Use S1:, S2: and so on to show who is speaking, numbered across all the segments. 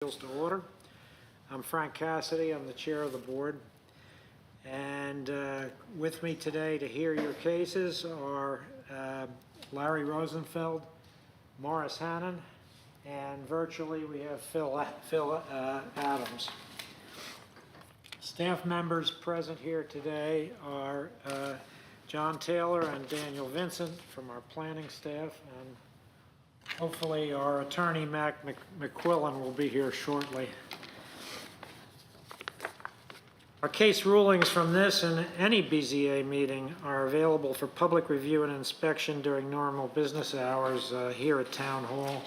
S1: To order. I'm Frank Cassidy. I'm the chair of the board. And with me today to hear your cases are Larry Rosenfeld, Morris Hannon, and virtually we have Phil Adams. Staff members present here today are John Taylor and Daniel Vincent from our planning staff, and hopefully our attorney, Mac McQuillan, will be here shortly. Our case rulings from this and any BZA meeting are available for public review and inspection during normal business hours here at Town Hall.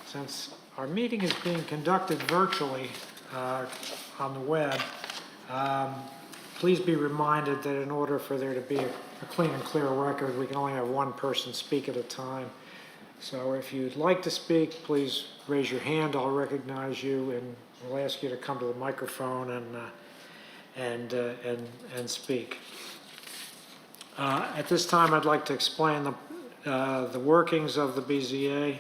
S1: Since our meeting is being conducted virtually on the web, please be reminded that in order for there to be a clean and clear record, we can only have one person speak at a time. So if you'd like to speak, please raise your hand. I'll recognize you, and we'll ask you to come to the microphone and speak. At this time, I'd like to explain the workings of the BZA.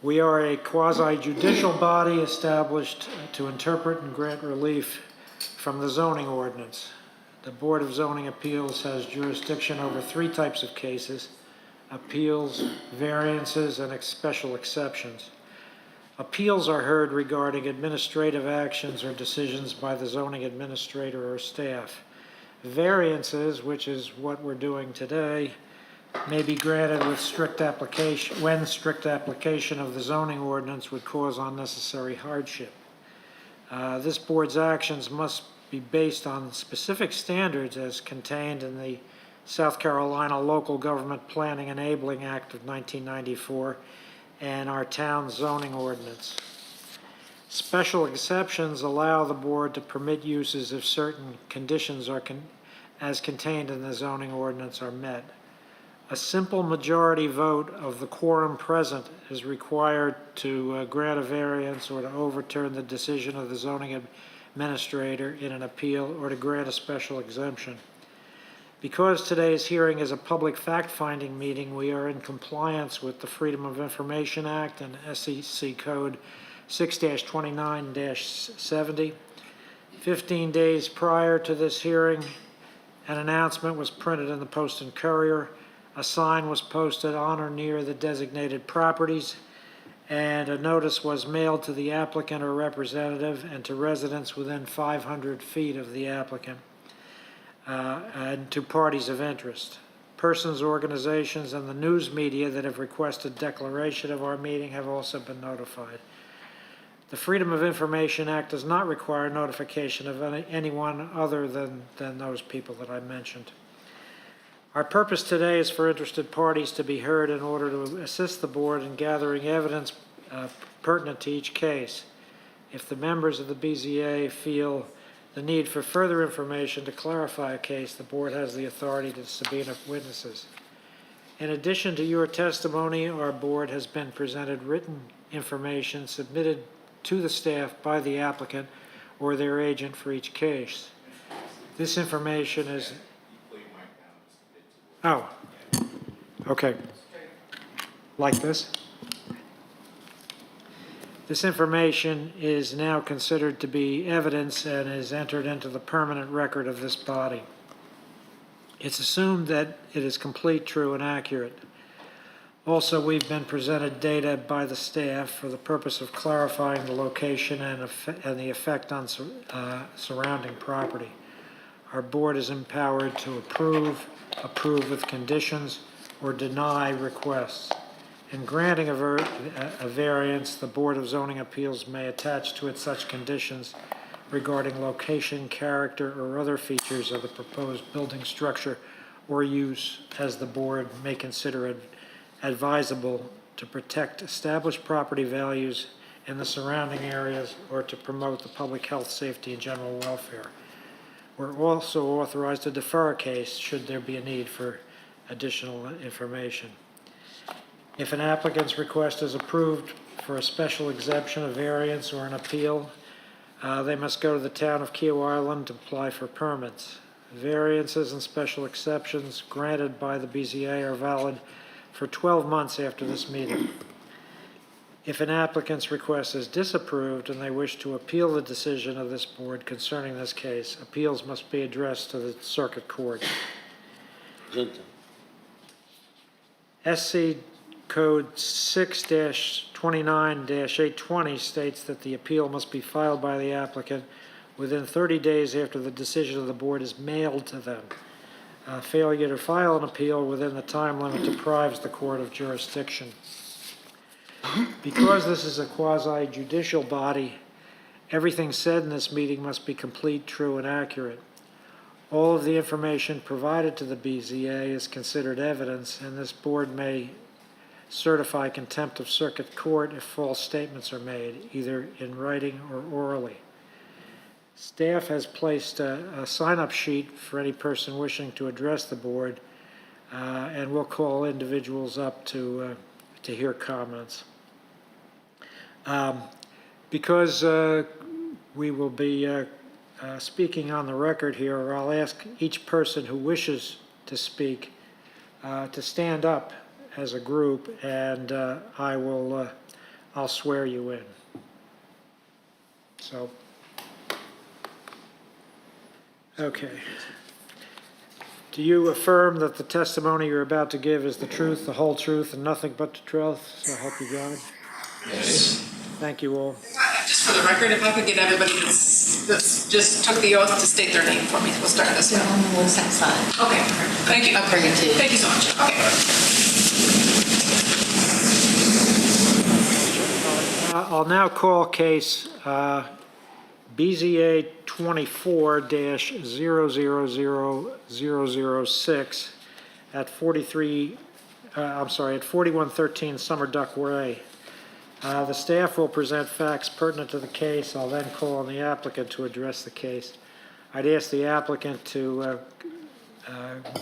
S1: We are a quasi-judicial body established to interpret and grant relief from the zoning ordinance. The Board of Zoning Appeals has jurisdiction over three types of cases: appeals, variances, and special exceptions. Appeals are heard regarding administrative actions or decisions by the zoning administrator or staff. Variances, which is what we're doing today, may be granted with strict application when strict application of the zoning ordinance would cause unnecessary hardship. This board's actions must be based on specific standards as contained in the South Carolina Local Government Planning Enabling Act of 1994 and our town zoning ordinance. Special exceptions allow the board to permit uses if certain conditions are as contained in the zoning ordinance are met. A simple majority vote of the quorum present is required to grant a variance or to overturn the decision of the zoning administrator in an appeal or to grant a special exemption. Because today's hearing is a public fact-finding meeting, we are in compliance with the Freedom of Information Act and SEC Code 6-29-70. 15 days prior to this hearing, an announcement was printed in the Post and Courier. A sign was posted on or near the designated properties, and a notice was mailed to the applicant or representative and to residents within 500 feet of the applicant. And to parties of interest. Persons, organizations, and the news media that have requested declaration of our meeting have also been notified. The Freedom of Information Act does not require notification of anyone other than those people that I mentioned. Our purpose today is for interested parties to be heard in order to assist the board in gathering evidence pertinent to each case. If the members of the BZA feel the need for further information to clarify a case, the board has the authority to subpoena witnesses. In addition to your testimony, our board has been presented written information submitted to the staff by the applicant or their agent for each case. This information is... Oh, okay. Like this? This information is now considered to be evidence and is entered into the permanent record of this body. It's assumed that it is complete, true, and accurate. Also, we've been presented data by the staff for the purpose of clarifying the location and the effect on surrounding property. Our board is empowered to approve with conditions, or deny requests. In granting a variance, the Board of Zoning Appeals may attach to it such conditions regarding location, character, or other features of the proposed building structure or use as the board may consider it advisable to protect established property values in the surrounding areas or to promote the public health, safety, and general welfare. We're also authorized to defer a case should there be a need for additional information. If an applicant's request is approved for a special exemption, a variance, or an appeal, they must go to the town of Kio Island to apply for permits. Variances and special exceptions granted by the BZA are valid for 12 months after this meeting. If an applicant's request is disapproved and they wish to appeal the decision of this board concerning this case, appeals must be addressed to the circuit court. SC Code 6-29-820 states that the appeal must be filed by the applicant within 30 days after the decision of the board is mailed to them. Failure to file an appeal within the time limit deprives the court of jurisdiction. Because this is a quasi-judicial body, everything said in this meeting must be complete, true, and accurate. All of the information provided to the BZA is considered evidence, and this board may certify contempt of circuit court if false statements are made, either in writing or orally. Staff has placed a sign-up sheet for any person wishing to address the board, and we'll call individuals up to hear comments. Because we will be speaking on the record here, I'll ask each person who wishes to speak to stand up as a group, and I'll swear you in. So, okay. Do you affirm that the testimony you're about to give is the truth, the whole truth, and nothing but the truth? So help you God.
S2: Yes.
S1: Thank you all.
S3: Just for the record, if I could get everybody that's just took the oath to state their name for me. We'll start this way.
S2: On the one side.
S3: Okay, thank you.
S2: I'll bring it to you.
S3: Thank you so much. Okay.
S1: I'll now call case BZA 24-000006 at 4113 Summer Duck Way. The staff will present facts pertinent to the case. I'll then call on the applicant to address the case. I'd ask the applicant to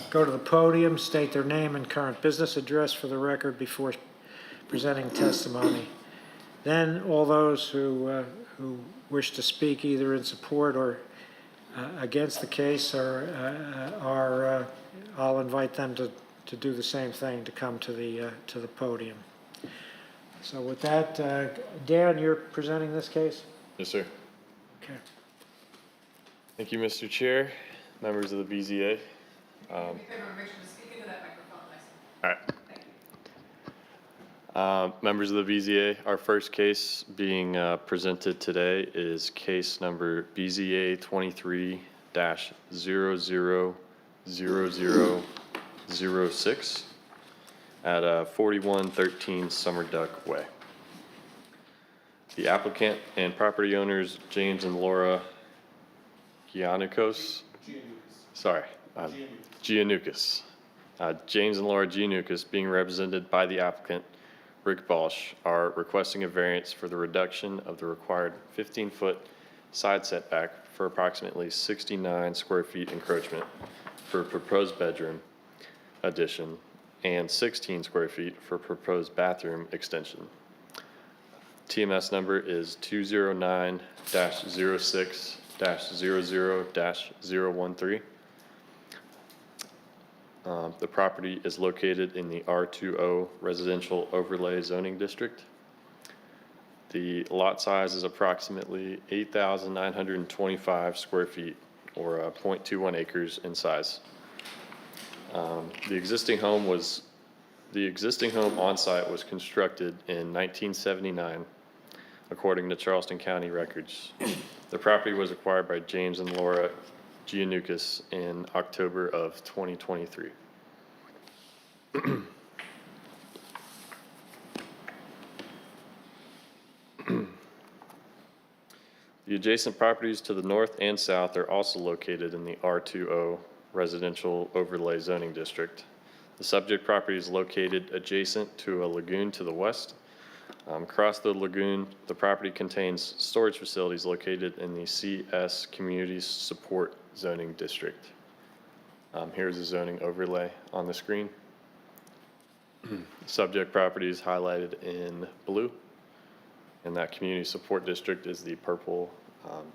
S1: go to the podium, state their name and current business address for the record before presenting testimony. Then all those who wish to speak either in support or against the case I'll invite them to do the same thing, to come to the podium. So with that, Dan, you're presenting this case?
S4: Yes, sir.
S1: Okay.
S4: Thank you, Mr. Chair, members of the BZA.
S3: Make sure to speak into that microphone.
S4: All right. Members of the BZA, our first case being presented today is case number BZA 23-000006 at 4113 Summer Duck Way. The applicant and property owners, James and Laura Giannukos. Giannukos. James and Laura Giannukos, being represented by the applicant, Rick Balsh, are requesting a variance for the reduction of the required 15-foot side setback for approximately 69 square feet encroachment for a proposed bedroom addition and 16 square feet for proposed bathroom extension. TMS number is 209-06-00-013. The property is located in the R20 Residential Overlay Zoning District. The lot size is approximately 8,925 square feet, or 0.21 acres in size. The existing home on site was constructed in 1979, according to Charleston County records. The property was acquired by James and Laura Giannukos in October of 2023. The adjacent properties to the north and south are also located in the R20 Residential Overlay Zoning District. The subject property is located adjacent to a lagoon to the west. Across the lagoon, the property contains storage facilities located in the CS Community Support Zoning District. Here's the zoning overlay on the screen. Subject property is highlighted in blue, and that community support district is the purple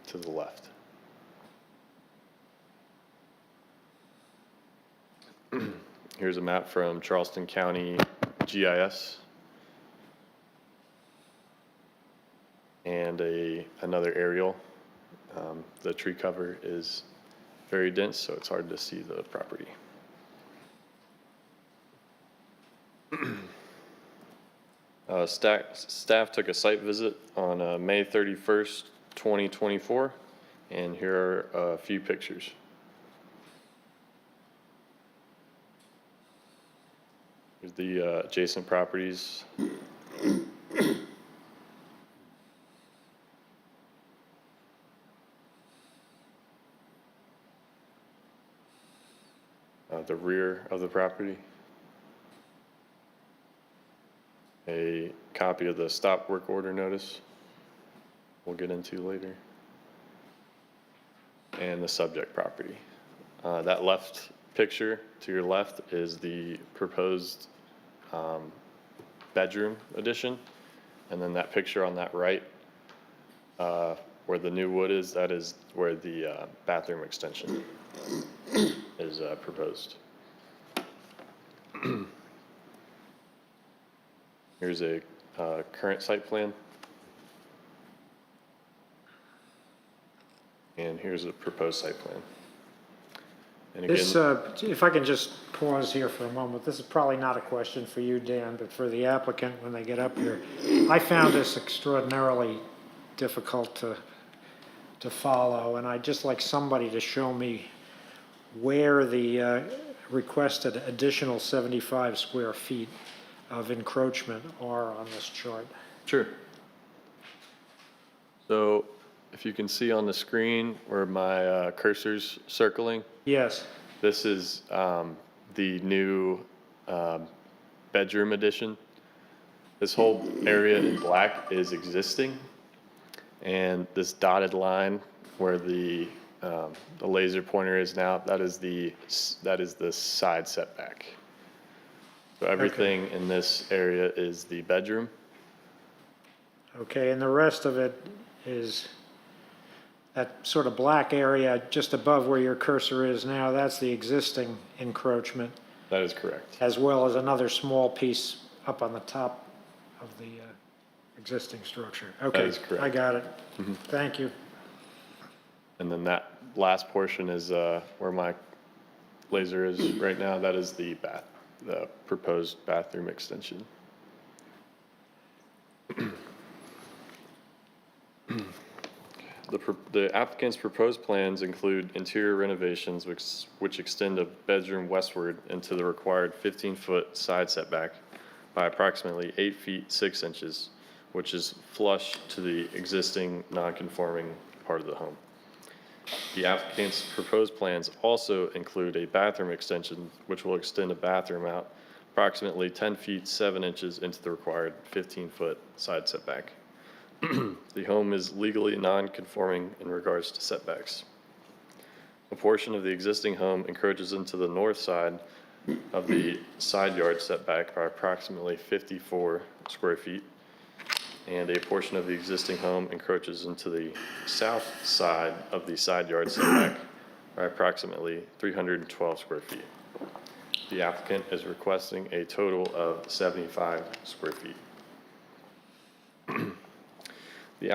S4: to the left. Here's a map from Charleston County GIS. and another aerial. The tree cover is very dense, so it's hard to see the property. Staff took a site visit on May 31st, 2024, and here are a few pictures. Here's the adjacent properties. The rear of the property. A copy of the stop work order notice we'll get into later. And the subject property. That left picture to your left is the proposed bedroom addition. And then that picture on that right, where the new wood is, that is where the bathroom extension is proposed. Here's a current site plan. And here's a proposed site plan. And again,
S1: This, if I can just pause here for a moment, this is probably not a question for you, Dan, but for the applicant when they get up here. I found this extraordinarily difficult to follow, and I'd just like somebody to show me where the requested additional 75 square feet of encroachment are on this chart.
S4: sure. So if you can see on the screen where my cursor's circling,
S1: Yes,
S4: this is the new bedroom addition. This whole area in black is existing. And this dotted line where the laser pointer is now, that is the side setback. So everything in this area is the bedroom.
S1: okay, and the rest of it is that sort of black area just above where your cursor is now, that's the existing encroachment,
S4: That is correct.
S1: as well as another small piece up on the top of the existing structure. Okay,
S4: is correct.
S1: I got it. Thank you.
S4: And then that last portion is where my laser is right now. That is the proposed bathroom extension. The applicant's proposed plans include interior renovations which extend a bedroom westward into the required 15-foot side setback by approximately 8 feet 6 inches, which is flush to the existing non-conforming part of the home. The applicant's proposed plans also include a bathroom extension which will extend a bathroom out approximately 10 feet 7 inches into the required 15-foot side setback. The home is legally non-conforming in regards to setbacks. A portion of the existing home encroaches into the north side of the side yard setback by approximately 54 square feet, and a portion of the existing home encroaches into the south side of the side yard setback by approximately 312 square feet. The applicant is requesting a total of 75 square feet. The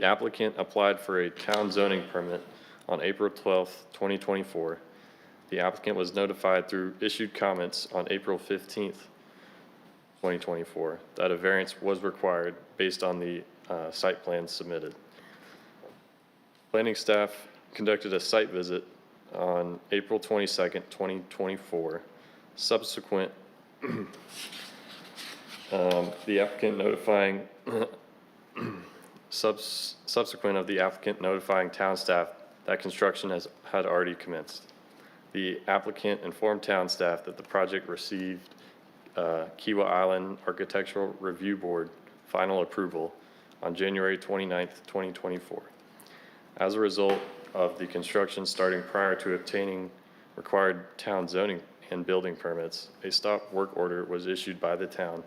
S4: applicant applied for a town zoning permit on April 12th, 2024. The applicant was notified through issued comments on April 15th, 2024, that a variance was required based on the site plan submitted. Planning staff conducted a site visit on April 22nd, 2024. Subsequent, the applicant notifying subsequent of the applicant notifying town staff that construction had already commenced. The applicant informed town staff that the project received Kiwa Island Architectural Review Board final approval on January 29th, 2024. As a result of the construction starting prior to obtaining required town zoning and building permits, a stop work order was issued by the town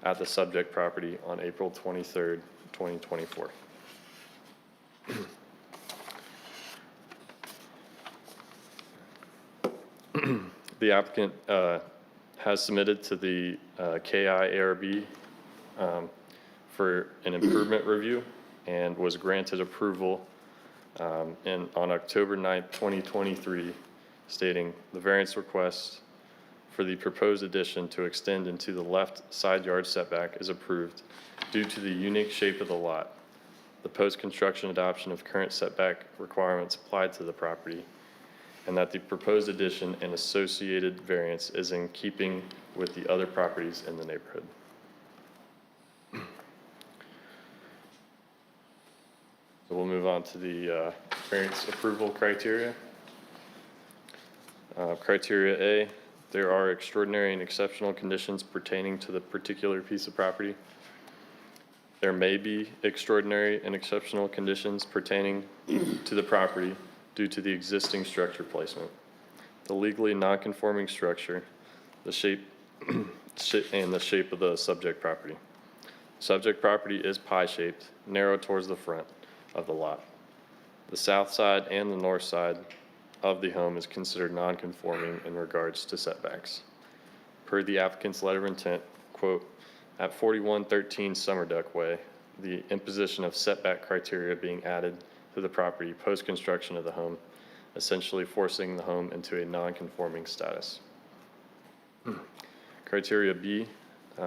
S4: at the subject property on April 23rd, 2024. The applicant has submitted to the KIARB for an improvement review and was granted approval on October 9th, 2023, stating the variance request for the proposed addition to extend into the left side yard setback is approved due to the unique shape of the lot, the post-construction adoption of current setback requirements applied to the property, and that the proposed addition and associated variance is in keeping with the other properties in the neighborhood. So we'll move on to the variance approval criteria. Criteria A, there are extraordinary and exceptional conditions pertaining to the particular piece of property. There may be extraordinary and exceptional conditions pertaining to the property due to the existing structure placement, the legally non-conforming structure, the shape, and the shape of the subject property. Subject property is pie-shaped, narrow towards the front of the lot. The south side and the north side of the home is considered non-conforming in regards to setbacks. Per the applicant's letter of intent, quote, at 4113 Summer Duck Way, the imposition of setback criteria being added to the property post-construction of the home, essentially forcing the home into a non-conforming status. Criteria B,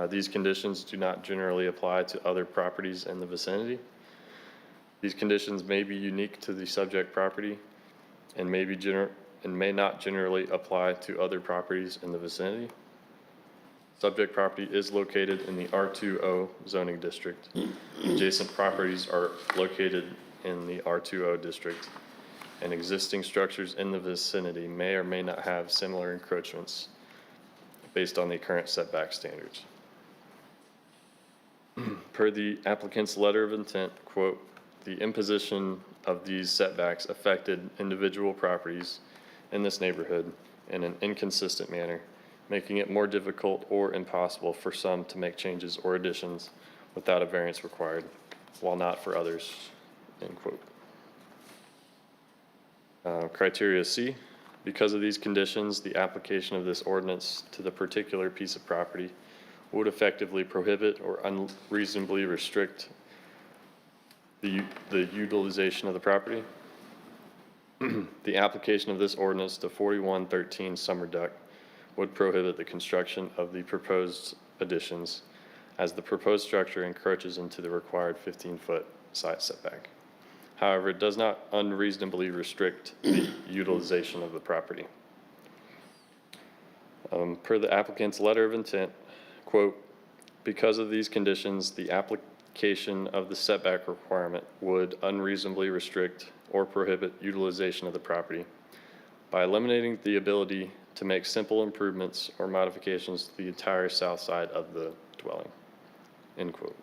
S4: these conditions do not generally apply to other properties in the vicinity. These conditions may be unique to the subject property and may not generally apply to other properties in the vicinity. Subject property is located in the R2O zoning district. Adjacent properties are located in the R2O district, and existing structures in the vicinity may or may not have similar encroachments based on the current setback standards. Per the applicant's letter of intent, quote, the imposition of these setbacks affected individual properties in this neighborhood in an inconsistent manner, making it more difficult or impossible for some to make changes or additions without a variance required, while not for others, end quote. Criteria C, because of these conditions, the application of this ordinance to the particular piece of property would effectively prohibit or unreasonably restrict the utilization of the property. The application of this ordinance to 4113 Summer Duck would prohibit the construction of the proposed additions as the proposed structure encroaches into the required 15-foot side setback. However, it does not unreasonably restrict the utilization of the property. Per the applicant's letter of intent, quote, because of these conditions, the application of the setback requirement would unreasonably restrict or prohibit utilization of the property by eliminating the ability to make simple improvements or modifications to the entire south side of the dwelling, end quote.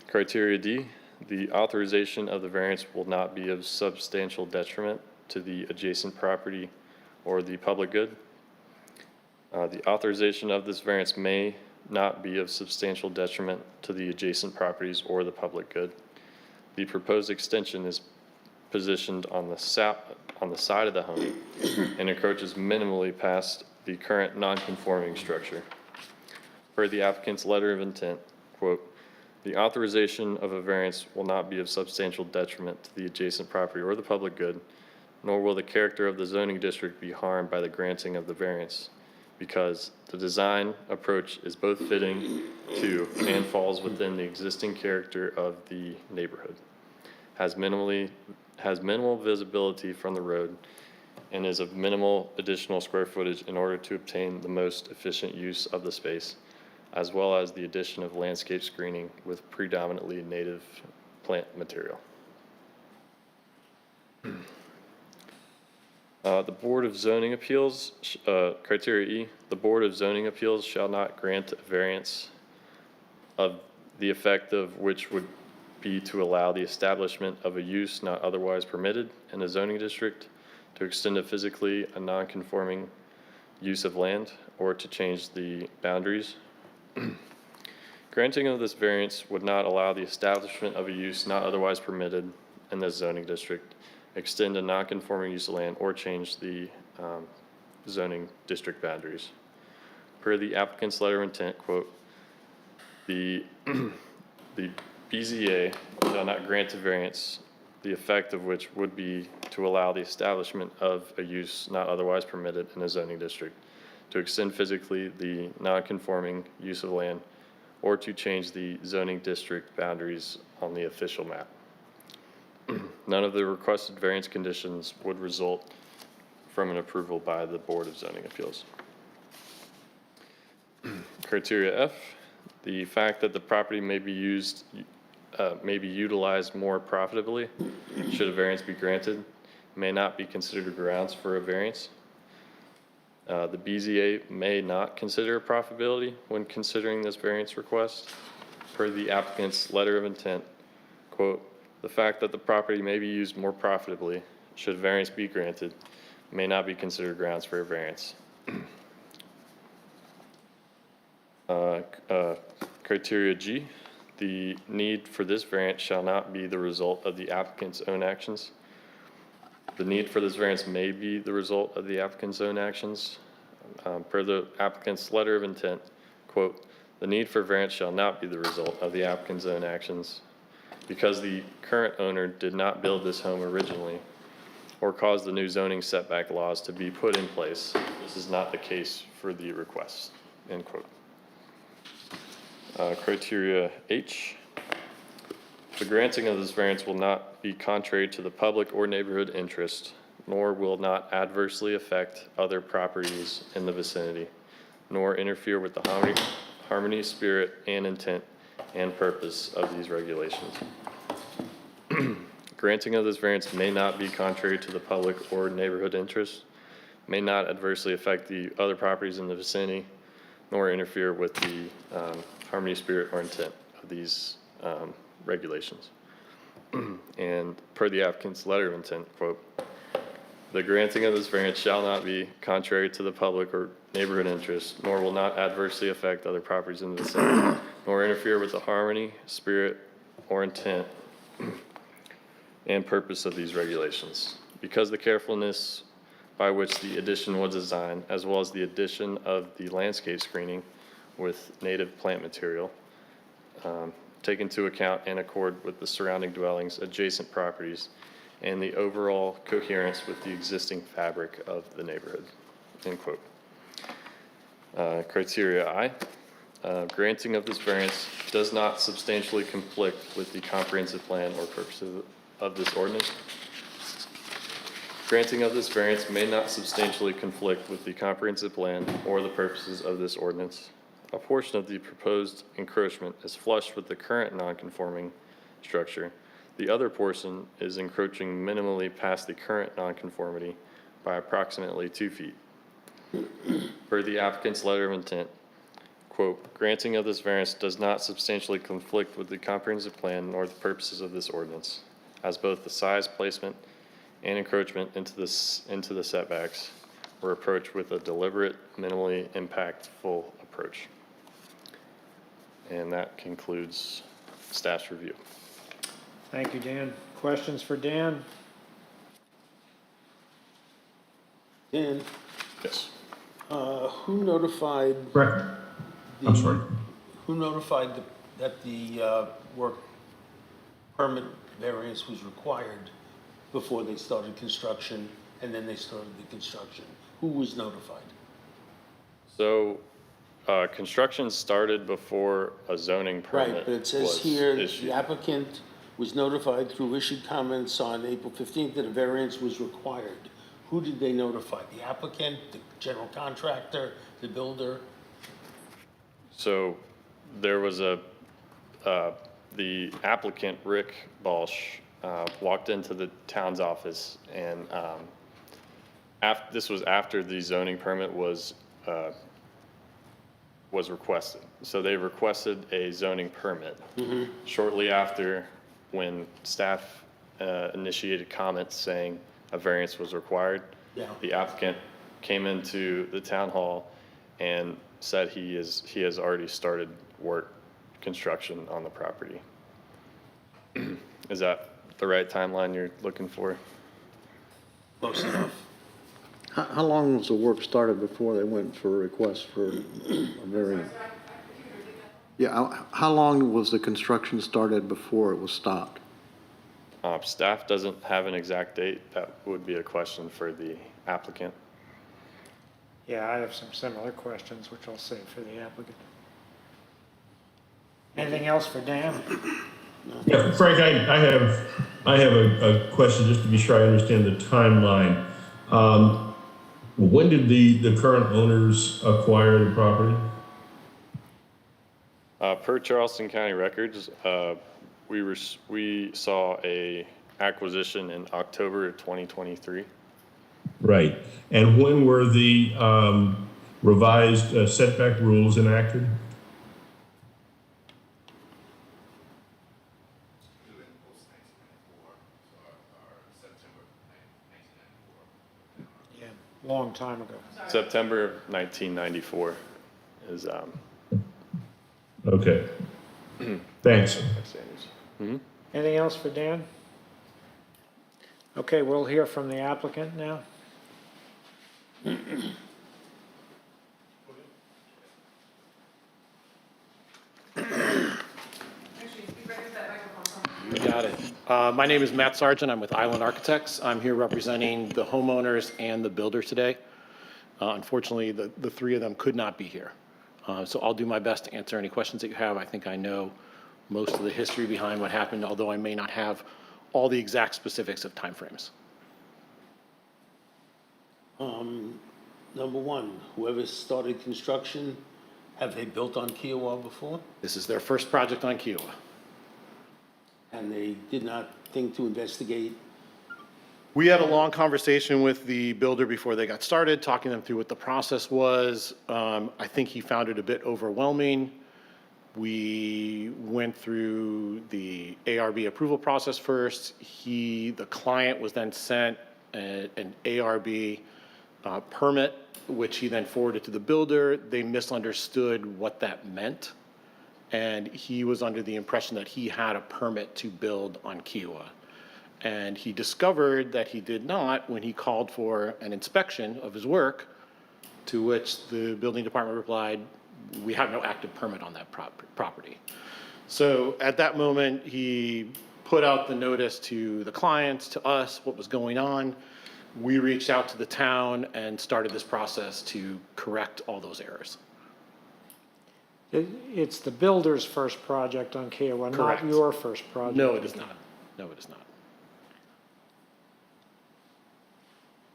S4: Criteria D, the authorization of the variance will not be of substantial detriment to the adjacent property or the public good. The authorization of this variance may not be of substantial detriment to the adjacent properties or the public good. The proposed extension is positioned on the side of the home and encroaches minimally past the current non-conforming structure. Per the applicant's letter of intent, quote, the authorization of a variance will not be of substantial detriment to the adjacent property or the public good, nor will the character of the zoning district be harmed by the granting of the variance, because the design approach is both fitting to and falls within the existing character of the neighborhood, has minimal visibility from the road, and is of minimal additional square footage in order to obtain the most efficient use of the space, as well as the addition of landscape screening with predominantly native plant material. The Board of Zoning Appeals, criteria E, the Board of Zoning Appeals shall not grant a variance of the effect of which would be to allow the establishment of a use not otherwise permitted in a zoning district, to extend a physically a non-conforming use of land, or to change the boundaries. Granting of this variance would not allow the establishment of a use not otherwise permitted in this zoning district, extend a non-conforming use of land, or change the zoning district boundaries. Per the applicant's letter of intent, quote, The, the BZA shall not grant a variance, the effect of which would be to allow the establishment of a use not otherwise permitted in a zoning district, to extend physically the non-conforming use of land, or to change the zoning district boundaries on the official map. None of the requested variance conditions would result from an approval by the Board of Zoning Appeals. Criteria F, the fact that the property may be used, may be utilized more profitably, should a variance be granted, may not be considered grounds for a variance. The BZA may not consider profitability when considering this variance request. Per the applicant's letter of intent, quote, "The fact that the property may be used more profitably, should a variance be granted, may not be considered grounds for a variance." Criteria G, the need for this variance shall not be the result of the applicant's own actions. The need for this variance may be the result of the applicant's own actions. Per the applicant's letter of intent, quote, "The need for variance shall not be the result of the applicant's own actions. Because the current owner did not build this home originally or cause the new zoning setback laws to be put in place, this is not the case for the request," end quote. Criteria H, the granting of this variance will not be contrary to the public or neighborhood interest, nor will not adversely affect other properties in the vicinity, nor interfere with the harmony, spirit, and intent and purpose of these regulations. Granting of this variance may not be contrary to the public or neighborhood interest, may not adversely affect the other properties in the vicinity, nor interfere with the harmony, spirit, or intent of these regulations. And per the applicant's letter of intent, quote, "The granting of this variance shall not be contrary to the public or neighborhood interest, nor will not adversely affect other properties in the vicinity, nor interfere with the harmony, spirit, or intent and purpose of these regulations. Because the carefulness by which the addition was designed, as well as the addition of the landscape screening with native plant material, take into account and accord with the surrounding dwellings, adjacent properties, and the overall coherence with the existing fabric of the neighborhood," end quote. Criteria I, granting of this variance does not substantially conflict with the comprehensive plan or purposes of this ordinance. Granting of this variance may not substantially conflict with the comprehensive plan or the purposes of this ordinance. A portion of the proposed encroachment is flush with the current non-conforming structure. The other portion is encroaching minimally past the current nonconformity by approximately 2 feet. Per the applicant's letter of intent, quote, "Granting of this variance does not substantially conflict with the comprehensive plan nor the purposes of this ordinance, as both the size, placement, and encroachment into the setbacks were approached with a deliberate, minimally impactful approach." And that concludes staff's review.
S1: Thank you, Dan. Questions for Dan?
S5: Dan,
S4: Yes.
S5: who notified?
S6: Brett, I'm sorry.
S5: Who notified that the work permit variance was required before they started construction, and then they started the construction? Who was notified?
S4: So, construction started before a zoning permit
S5: Right, but it says
S4: was
S5: here,
S4: issued.
S5: the applicant was notified through issued comments on April 15th that a variance was required. Who did they notify? The applicant, the general contractor, the builder?
S4: So there was the applicant, Rick Balsh, walked into the town's office and this was after the zoning permit was requested. So they requested a zoning permit. Shortly after, when staff initiated comments saying a variance was required,
S5: Yeah.
S4: the applicant came into the town hall and said he has already started construction on the property. Is that the right timeline you're looking for?
S5: Close enough.
S7: How long was the work started before they went for a request for a variance? Yeah, how long was the construction started before it was stopped?
S4: Staff doesn't have an exact date. That would be a question for the applicant.
S1: Yeah, I have some similar questions, which I'll save for the applicant. Anything else for Dan?
S6: Yeah, Frank, I have a question just to be sure I understand the timeline. When did the current owners acquire the property?
S4: Per Charleston County records, we saw a acquisition in October of 2023.
S6: Right. And when were the revised setback rules enacted?
S1: Yeah, long time ago.
S4: September of 1994 is
S6: Okay. Thanks.
S1: Anything else for Dan? Okay, we'll hear from the applicant now.
S8: You got it. My name is Matt Sargent. I'm with Island Architects. I'm here representing the homeowners and the builder today. Unfortunately, the three of them could not be here. So I'll do my best to answer any questions that you have. I think I know most of the history behind what happened, although I may not have all the exact specifics of timeframes.
S5: Number one, whoever started construction, have they built on Kiowa before?
S8: This is their first project on Kiowa.
S5: And they did not think to investigate?
S8: We had a long conversation with the builder before they got started, talking them through what the process was. I think he found it a bit overwhelming. We went through the ARB approval process first. The client was then sent an ARB permit, which he then forwarded to the builder. They misunderstood what that meant. And he was under the impression that he had a permit to build on Kiowa. And he discovered that he did not when he called for an inspection of his work, to which the building department replied, we have no active permit on that property. So at that moment, he put out the notice to the clients, to us, what was going on. We reached out to the town and started this process to correct all those errors.
S1: It's the builder's first project on Kiowa, not
S8: Correct.
S1: your first project.
S8: No, it is not. No, it is not.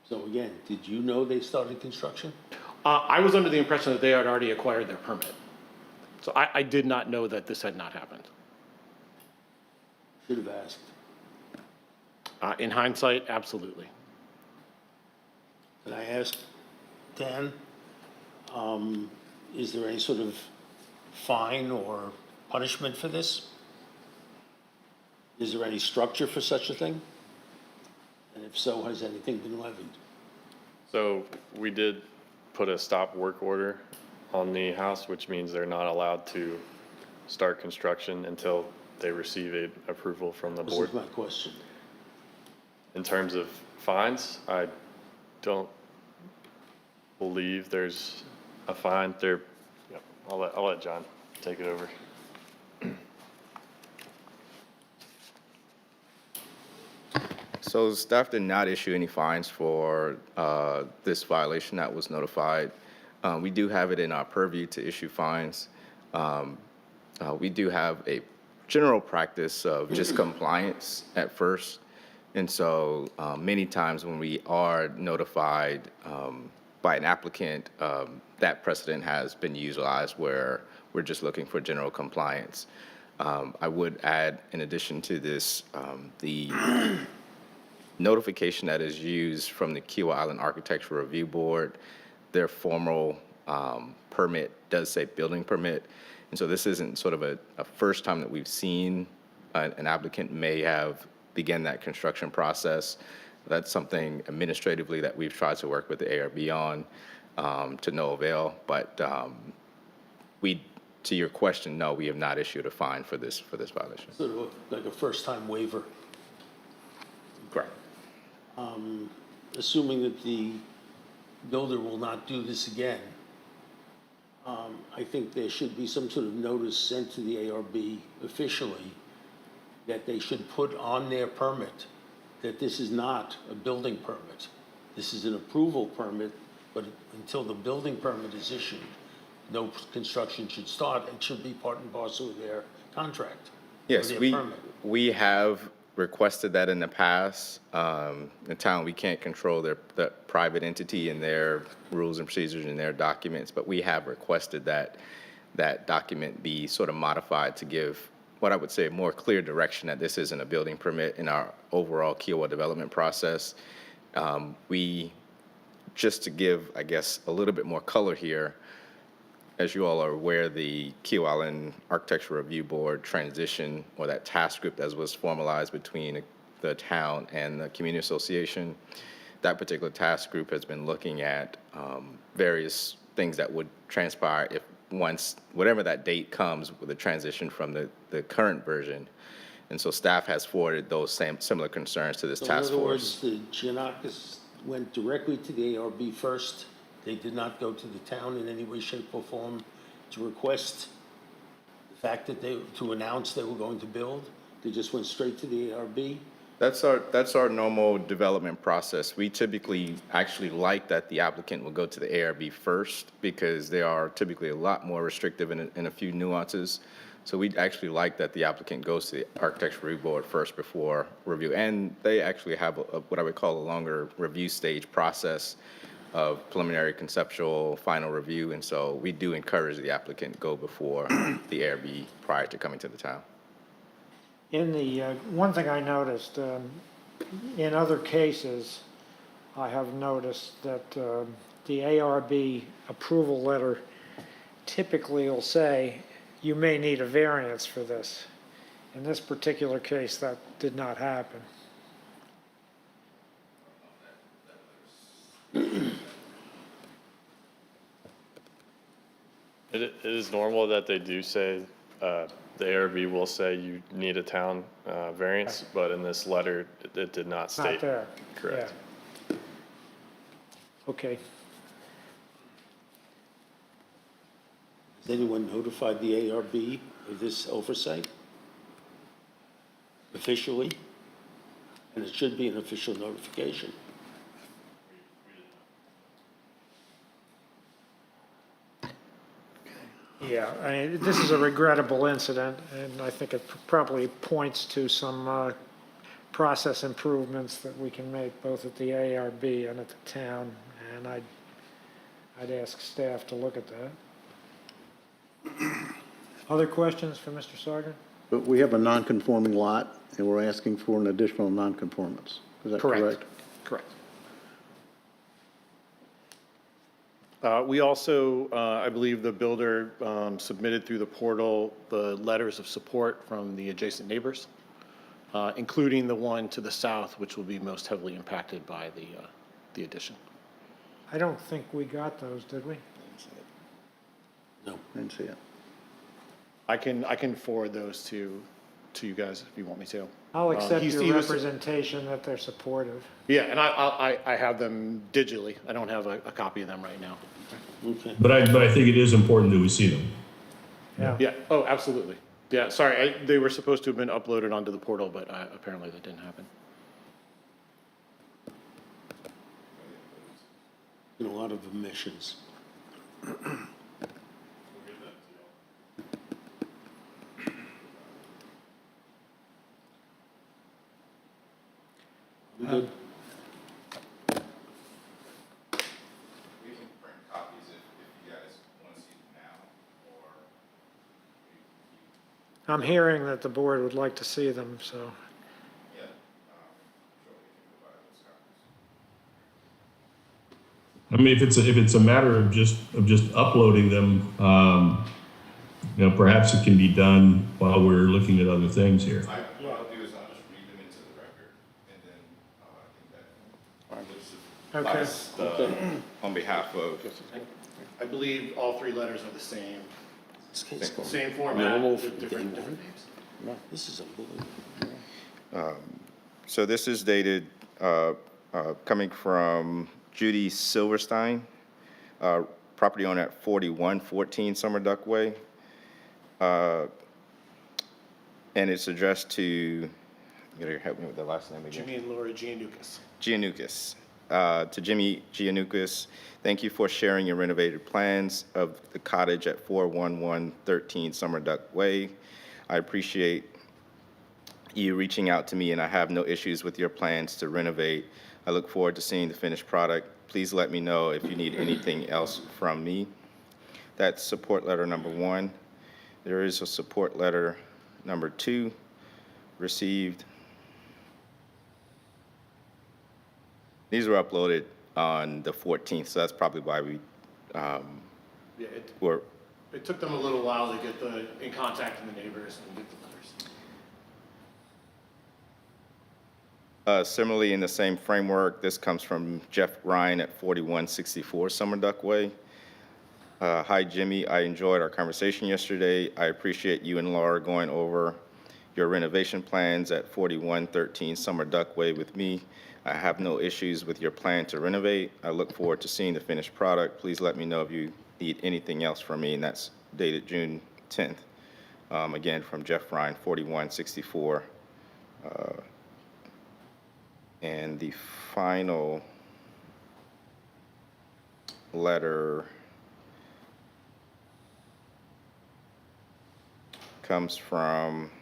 S5: So again, did you know they started construction?
S8: I was under the impression that they had already acquired their permit. So I did not know that this had not happened.
S5: Should have asked.
S8: In hindsight, absolutely.
S5: Can I ask, Dan, is there any sort of fine or punishment for this? Is there any structure for such a thing? And if so, has anything been levied?
S4: So we did put a stop work order on the house, which means they're not allowed to start construction until they receive a approval from the
S5: This
S4: board.
S5: is my question.
S4: In terms of fines, I don't believe there's a fine there. Yep, I'll let John take it over.
S9: So staff did not issue any fines for this violation that was notified. We do have it in our purview to issue fines. We do have a general practice of just compliance at first. And so many times when we are notified by an applicant, that precedent has been utilized where we're just looking for general compliance. I would add, in addition to this, the notification that is used from the Kiowa Island Architectural Review Board, their formal permit does say building permit. And so this isn't sort of a first time that we've seen an applicant may have begun that construction process. That's something administratively that we've tried to work with the ARB on to no avail. But to your question, no, we have not issued a fine for this violation.
S5: Sort of like a first-time waiver.
S9: Correct.
S5: Assuming that the builder will not do this again, I think there should be some sort of notice sent to the ARB officially that they should put on their permit that this is not a building permit. This is an approval permit, but until the building permit is issued, no construction should start. It should be part and parcel of their contract. or
S9: Yes,
S5: their
S9: we,
S5: permit.
S9: we have requested that in the past. The town, we can't control the private entity and their rules and procedures and their documents, but we have requested that that document be sort of modified to give what I would say more clear direction that this isn't a building permit in our overall Kiowa development process. We, just to give, I guess, a little bit more color here, as you all are aware, the Kiowa Island Architectural Review Board transition, or that task group that was formalized between the town and the community association, that particular task group has been looking at various things that would transpire if once, whatever that date comes with the transition from the current version. And so staff has forwarded those similar concerns to this
S5: So
S9: task
S5: in other
S9: force.
S5: words, the Giannakis went directly to the ARB first. They did not go to the town in any way, shape, or form to request the fact that to announce they were going to build. They just went straight to the ARB.
S9: That's our normal development process. We typically actually like that the applicant will go to the ARB first because they are typically a lot more restrictive in a few nuances. So we actually like that the applicant goes to the Architectural Review Board first before review. And they actually have what I would call a longer review stage process of preliminary, conceptual, final review. And so we do encourage the applicant go before the ARB prior to coming to the town.
S1: In the, one thing I noticed, in other cases, I have noticed that the ARB approval letter typically will say, you may need a variance for this. In this particular case, that did not happen.
S4: It is normal that they do say, the ARB will say you need a town variance, but in this letter, it did not
S1: It's not
S4: state.
S1: there.
S4: Correct.
S1: Yeah. Okay.
S5: Has anyone notified the ARB of this oversight? Officially? And it should be an official notification.
S1: Yeah, I mean, this is a regrettable incident, and I think it probably points to some process improvements that we can make both at the ARB and at the town, and I'd ask staff to look at that. Other questions for Mr. Sargent?
S7: But we have a non-conforming lot, and we're asking for an additional non-conformance. Is that correct?
S8: Correct. We also, I believe the builder submitted through the portal the letters of support from the adjacent neighbors, including the one to the south, which will be most heavily impacted by the addition.
S1: I don't think we got those, did we?
S5: No.
S7: I didn't see it.
S8: I can forward those to you guys if you want me to.
S1: I'll accept
S8: He
S1: your
S8: was-
S1: representation that they're supportive.
S8: Yeah, and I have them digitally. I don't have a copy of them right now.
S5: Okay.
S6: But I think it is important that we see them.
S1: Yeah.
S8: Yeah, oh, absolutely. Yeah, sorry, they were supposed to have been uploaded onto the portal, but apparently that didn't happen.
S5: Been a lot of omissions. We good?
S9: We can print copies if you guys want to see them now, or
S1: I'm hearing that the board would like to see them, so.
S9: yeah, sure, we can provide those copies.
S6: I mean, if it's a matter of just uploading them, perhaps it can be done while we're looking at other things here.
S9: What I'll do is I'll just read them into the record, and then I think that
S1: Okay.
S9: suffice on behalf of.
S8: I believe all three letters are the same,
S5: This case going
S8: same format,
S5: normal
S8: with
S5: from
S8: different
S5: day
S8: names.
S5: one. This is unbelievable.
S9: So this is dated, coming from Judy Silverstein, property owner at 4114 Summer Duck Way. And it's addressed to, you gotta help me with the last name again.
S8: Jimmy and Laura Giannukas.
S9: Giannukas. To Jimmy Giannukas, thank you for sharing your renovated plans of the cottage at 41113 Summer Duck Way. I appreciate you reaching out to me, and I have no issues with your plans to renovate. I look forward to seeing the finished product. Please let me know if you need anything else from me. That's support letter number 1. There is a support letter number 2 received. These were uploaded on the 14th, so that's probably why we
S8: Yeah,
S9: were,
S8: it took them a little while to get in contact with the neighbors and get the letters.
S9: Similarly, in the same framework, this comes from Jeff Ryan at 4164 Summer Duck Way. Hi, Jimmy. I enjoyed our conversation yesterday. I appreciate you and Laura going over your renovation plans at 4113 Summer Duck Way with me. I have no issues with your plan to renovate. I look forward to seeing the finished product. Please let me know if you need anything else from me, and that's dated June 10th. Again, from Jeff Ryan, 4164. And the final letter comes from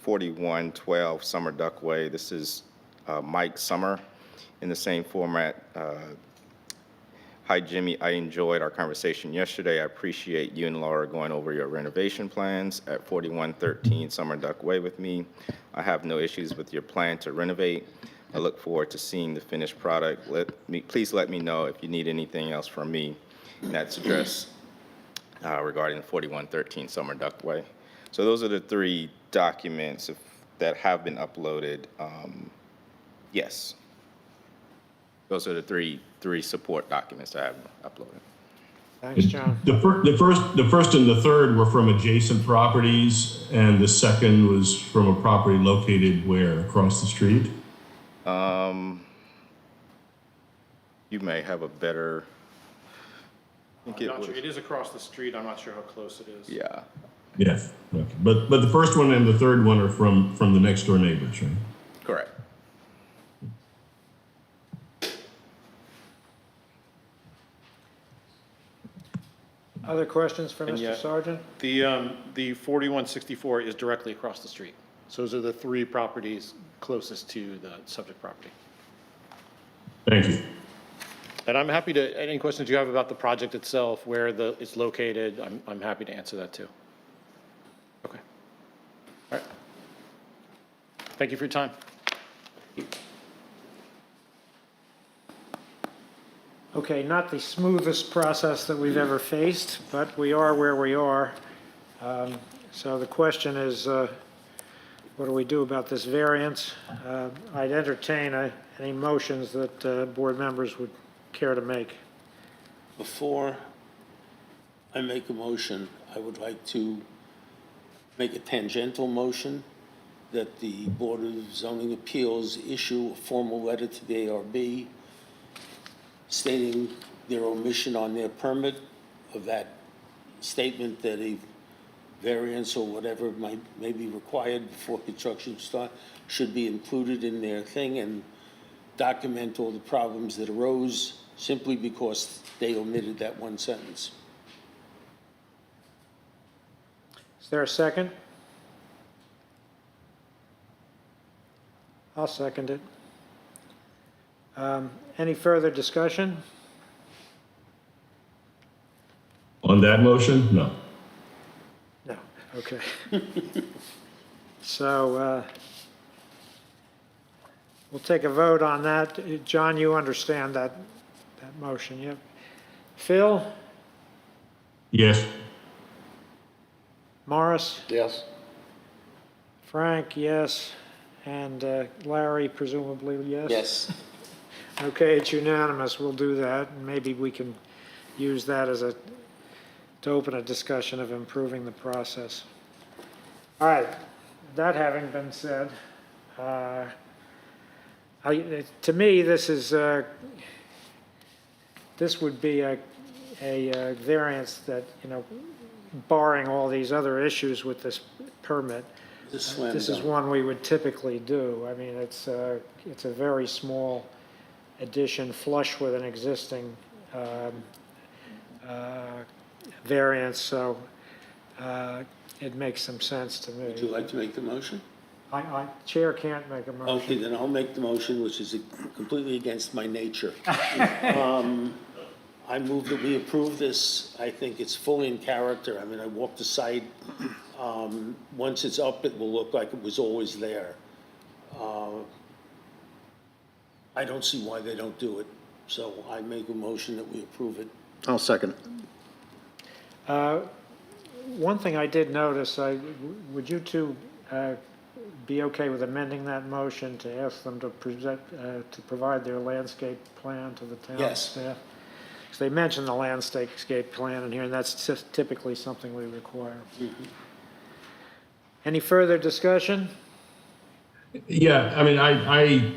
S9: 4112 Summer Duck Way. This is Mike Summer in the same format. Hi, Jimmy. I enjoyed our conversation yesterday. I appreciate you and Laura going over your renovation plans at 4113 Summer Duck Way with me. I have no issues with your plan to renovate. I look forward to seeing the finished product. Please let me know if you need anything else from me. And that's addressed regarding 4113 Summer Duck Way. So those are the 3 documents that have been uploaded. Yes. Those are the three support documents that I have uploaded.
S1: Thanks, John.
S6: The first and the third were from adjacent properties, and the second was from a property located where, across the street?
S9: You may have a better, I think
S8: I'm not sure. It is across the street. I'm not sure how close it is.
S9: yeah.
S6: Yes. Okay. But the first one and the third one are from the next door neighbors, right?
S9: Correct.
S1: Other questions for
S8: And
S1: Mr.
S8: yet-
S1: Sargent?
S8: The 4164 is directly across the street. So those are the 3 properties closest to the subject property.
S6: Thank you.
S8: And I'm happy to, any questions you have about the project itself, where it's located, I'm happy to answer that too. Okay. All right. Thank you for your time.
S1: Okay, not the smoothest process that we've ever faced, but we are where we are. So the question is, what do we do about this variance? I'd entertain any motions that board members would care to make.
S5: Before I make a motion, I would like to make a tangential motion that the Board of Zoning Appeals issue a formal letter to the ARB stating their omission on their permit of that statement that a variance or whatever may be required before construction start should be included in their thing, and document all the problems that arose simply because they omitted that one sentence.
S1: Is there a second? I'll second it. Any further discussion?
S6: On that motion? No.
S1: No, okay. So we'll take a vote on that. John, you understand that motion, yep. Phil?
S6: Yes.
S1: Morris?
S7: Yes.
S1: Frank, yes. And Larry, presumably, yes?
S5: Yes.
S1: Okay, it's unanimous. We'll do that, and maybe we can use that to open a discussion of improving the process. All right, that having been said, to me, this would be a variance that, barring all these other issues with this permit,
S5: Just slam
S1: this is
S5: dunk.
S1: one we would typically do. I mean, it's a very small addition flush with an existing variance, so it makes some sense to
S5: Would you
S1: me.
S5: like to make the motion?
S1: Chair can't make a
S5: Okay,
S1: motion.
S5: then I'll make the motion, which is completely against my nature. I move that we approve this. I think it's fully in character. I mean, I walked the site. Once it's up, it will look like it was always there. I don't see why they don't do it, so I make a motion that we approve it.
S7: I'll second.
S1: One thing I did notice, would you two be okay with amending that motion to ask them to provide their landscape plan to the town
S5: Yes.
S1: staff? Because they mentioned the landscape plan in here, and that's just typically something we require. Any further discussion?
S6: Yeah, I mean, I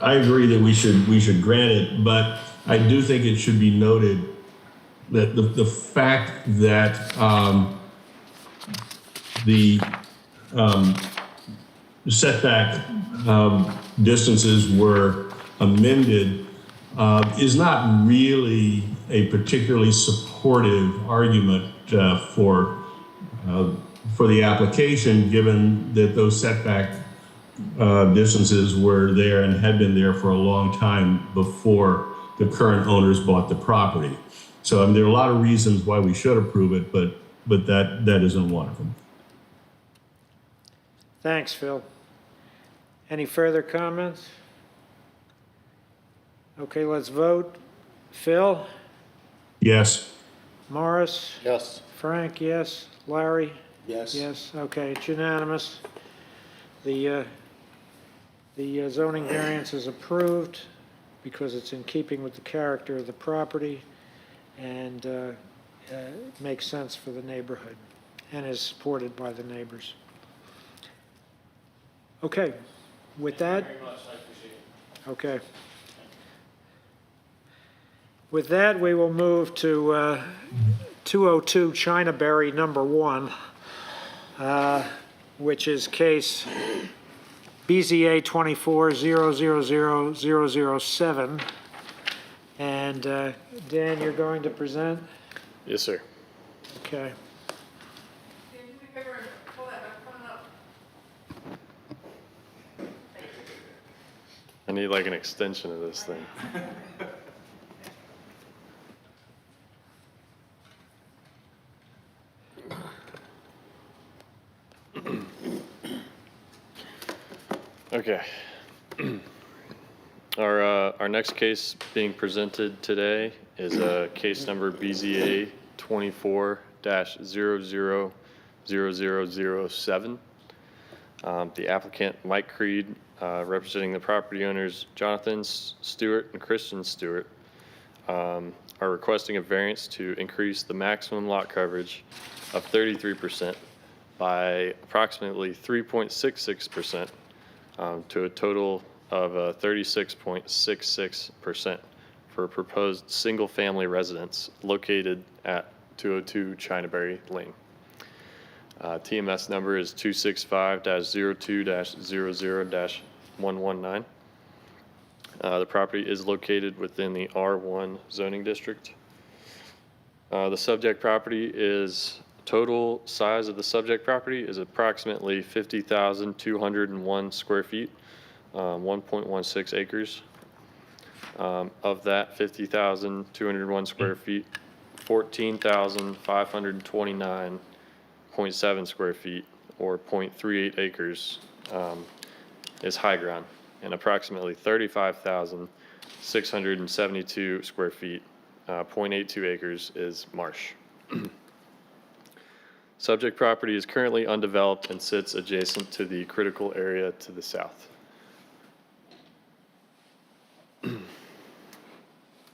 S6: agree that we should grant it, but I do think it should be noted that the fact that the setback distances were amended is not really a particularly supportive argument for the application, given that those setback distances were there and had been there for a long time before the current owners bought the property. So there are a lot of reasons why we should approve it, but that isn't one of them.
S1: Thanks, Phil. Any further comments? Okay, let's vote. Phil?
S6: Yes.
S1: Morris?
S5: Yes.
S1: Frank, yes. Larry?
S5: Yes?
S1: Yes, okay, it's unanimous. The zoning variance is approved because it's in keeping with the character of the property and it makes sense for the neighborhood and is supported by the neighbors. Okay, with that. Thank you very much, I appreciate it. Okay. With that, we will move to 202 Chinaberry number 1. Which is case BZA 24-000-007. And Dan, you're going to present?
S4: Yes, sir.
S1: Okay.
S4: I need like an extension of this thing. Okay. Our next case being presented today is case number BZA 24-000007. The applicant, Mike Creed, representing the property owners Jonathan Stewart and Christian Stewart, are requesting a variance to increase the maximum lot coverage of 33% by approximately 3.66%. To a total of 36.66% for a proposed single-family residence located at 202 Chinaberry Lane. TMS number is 265-02-00-119. The property is located within the R1 zoning district. The subject property is total size of the subject property is approximately 50,201 square feet, 1.16 acres. Of that 50,201 square feet, 14,529.7 square feet, or 0.38 acres, is high ground, and approximately 35,672 square feet, 0.82 acres, is marsh. Subject property is currently undeveloped and sits adjacent to the critical area to the south.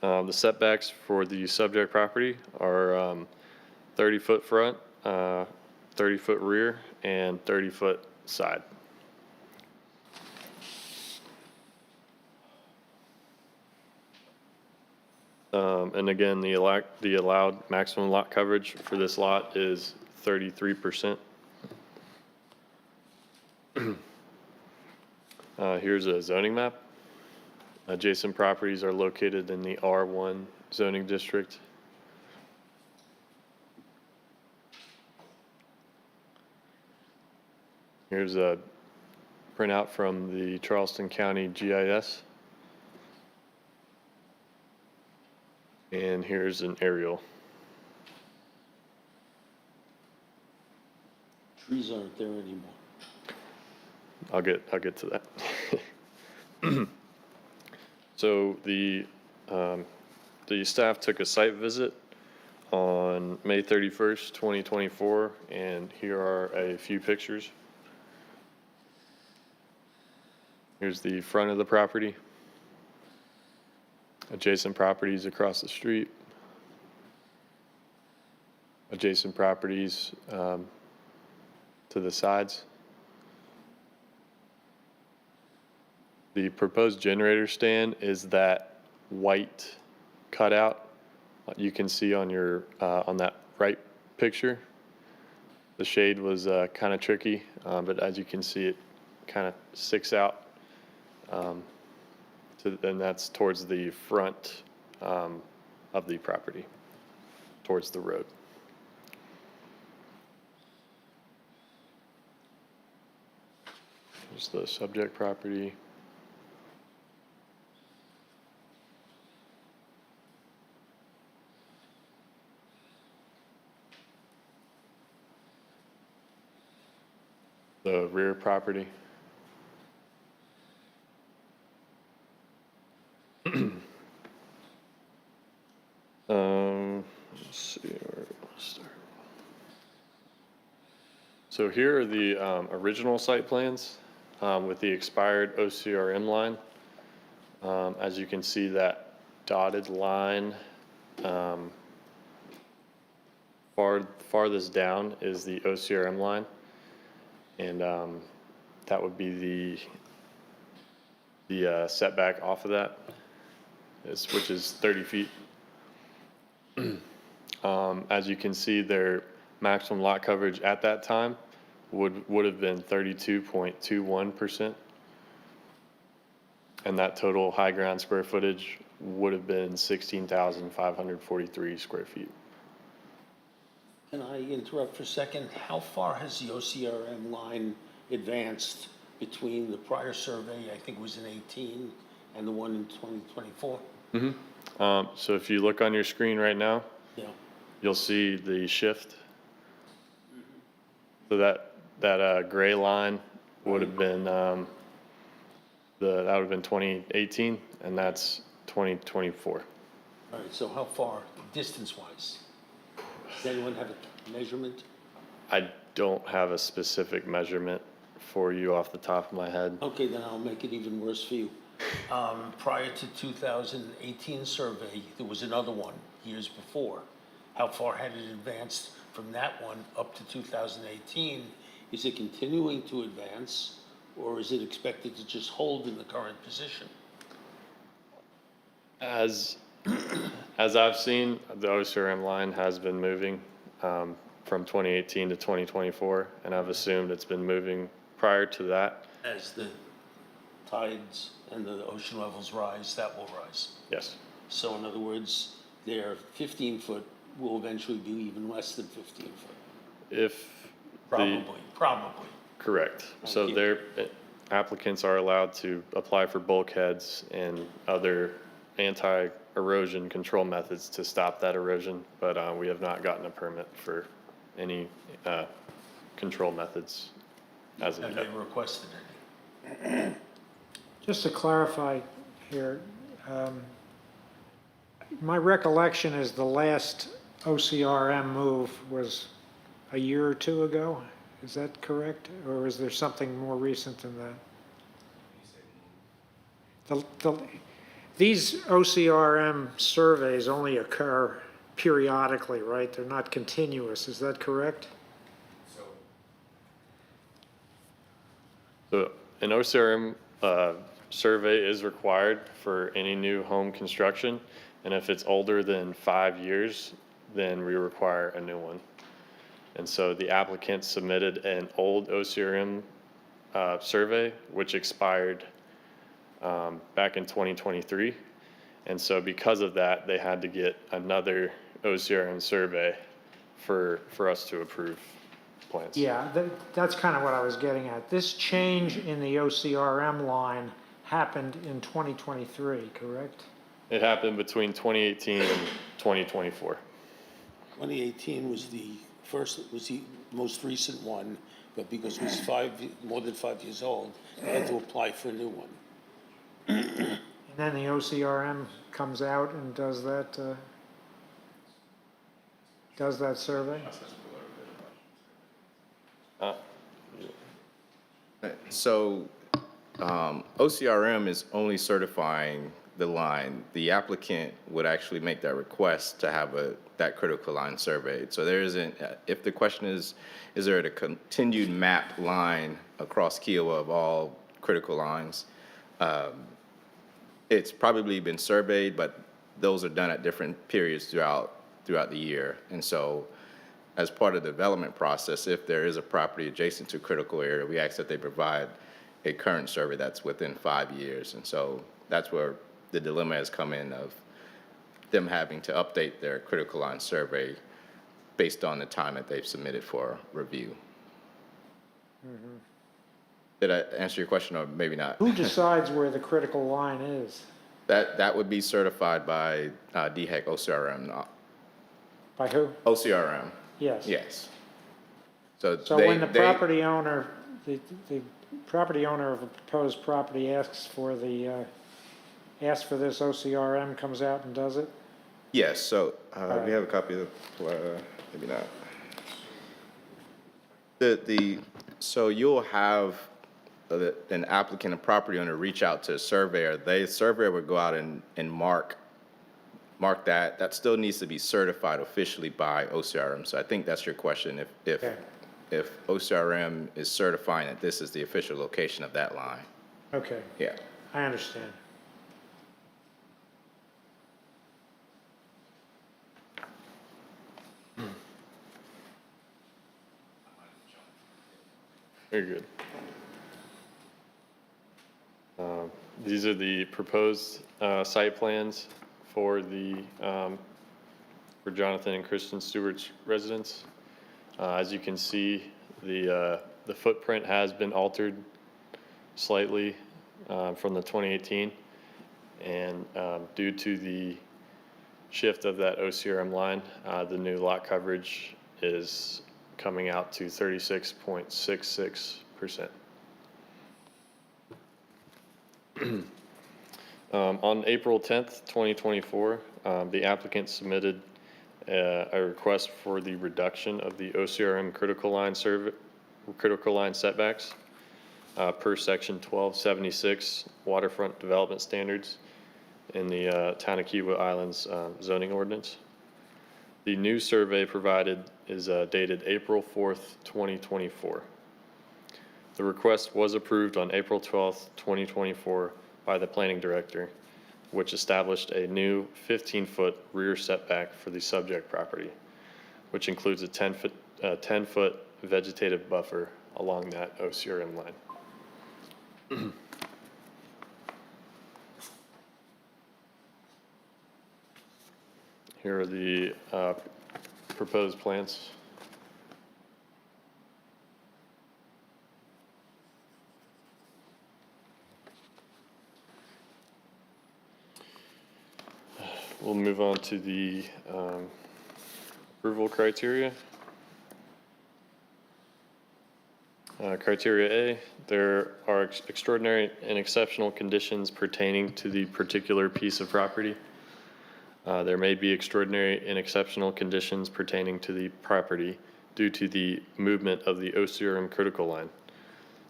S4: The setbacks for the subject property are 30-foot front, 30-foot rear, and 30-foot side. And again, the allowed maximum lot coverage for this lot is 33%. Here's a zoning map. Adjacent properties are located in the R1 zoning district. Here's a printout from the Charleston County GIS. And here's an aerial.
S5: Trees aren't there anymore.
S4: I'll get to that. So the staff took a site visit on May 31st, 2024, and here are a few pictures. Here's the front of the property. Adjacent properties across the street. Adjacent properties to the sides. The proposed generator stand is that white cutout you can see on your on that right picture. The shade was kind of tricky, but as you can see, it kind of sticks out. And that's towards the front of the property, towards the road. Here's the subject property. The rear property. Let's see where to start. So here are the original site plans with the expired OCRM line. As you can see, that dotted line farthest down is the OCRM line, and that would be the setback off of that, which is 30 feet. As you can see, their maximum lot coverage at that time would have been 32.21%. And that total high ground square footage would have been 16,543 square feet.
S5: Can I interrupt for a second? How far has the OCRM line advanced between the prior survey, I think it was in 18, and the one in 2024?
S4: So if you look on your screen right now,
S5: Yeah.
S4: you'll see the shift. So that gray line would have been that would have been 2018, and that's 2024.
S5: All right, so how far, distance-wise? Does anyone have a measurement?
S4: I don't have a specific measurement for you off the top of my head.
S5: Okay, then I'll make it even worse for you. Prior to 2018 survey, there was another one years before. How far had it advanced from that one up to 2018? Is it continuing to advance, or is it expected to just hold in the current position?
S4: As I've seen, the OCRM line has been moving from 2018 to 2024, and I've assumed it's been moving prior to that.
S5: As the tides and the ocean levels rise, that will rise.
S4: Yes.
S5: So in other words, their 15-foot will eventually be even less than 15 foot.
S4: If
S5: Probably.
S4: correct. So
S5: you.
S4: their applicants are allowed to apply for bulkheads and other anti-erosion control methods to stop that erosion, but we have not gotten a permit for any control methods as of
S5: Have
S4: yet.
S5: they requested any?
S1: Just to clarify here, my recollection is the last OCRM move was a year or two ago. Is that correct? Or is there something more recent than that? These OCRM surveys only occur periodically, right? They're not continuous. Is that correct?
S4: So an OCRM survey is required for any new home construction. And if it's older than 5 years, then we require a new one. And so the applicant submitted an old OCRM survey, which expired back in 2023. And so because of that, they had to get another OCRM survey for us to approve plans.
S1: Yeah, that's kind of what I was getting at. This change in the OCRM line happened in 2023, correct?
S4: It happened between 2018 and 2024.
S5: 2018 was the most recent one, but because it was more than 5 years old, they had to apply for a new one.
S1: And then the OCRM comes out and does that survey?
S9: So OCRM is only certifying the line. The applicant would actually make that request to have that critical line surveyed. So there isn't, if the question is there a continued map line across Kiowa of all critical lines? It's probably been surveyed, but those are done at different periods throughout the year. And so as part of the development process, if there is a property adjacent to a critical area, we ask that they provide a current survey that's within 5 years. And so that's where the dilemma has come in of them having to update their critical line survey based on the time that they've submitted for review. Did I answer your question or maybe not?
S1: Who decides where the critical line is?
S9: That would be certified by DHEC OCRM.
S1: By who?
S9: OCRM,
S1: Yes.
S9: yes.
S1: So when the property owner, the property owner of a proposed property asks for this OCRM comes out and does it?
S9: Yes, so we have a copy of the, maybe not. So you'll have an applicant, a property owner reach out to a surveyor. The surveyor would go out and mark that. That still needs to be certified officially by OCRM. So I think that's your question.
S1: Okay.
S9: If OCRM is certifying that this is the official location of that line.
S1: Okay,
S9: Yeah.
S1: I understand.
S4: Very good. These are the proposed site plans for for Jonathan and Kristen Stewart's residence. As you can see, the footprint has been altered slightly from the 2018, and due to the shift of that OCRM line, the new lot coverage is coming out to 36.66%. On April 10th, 2024, the applicant submitted a request for the reduction of the OCRM critical line setbacks per section 1276 waterfront development standards in the Town of Kiowa Islands zoning ordinance. The new survey provided is dated April 4th, 2024. The request was approved on April 12th, 2024 by the planning director, which established a new 15-foot rear setback for the subject property, which includes a 10-foot vegetative buffer along that OCRM line. Here are the proposed plans. We'll move on to the approval criteria. Criteria A, there are extraordinary and exceptional conditions pertaining to the particular piece of property. There may be extraordinary and exceptional conditions pertaining to the property due to the movement of the OCRM critical line.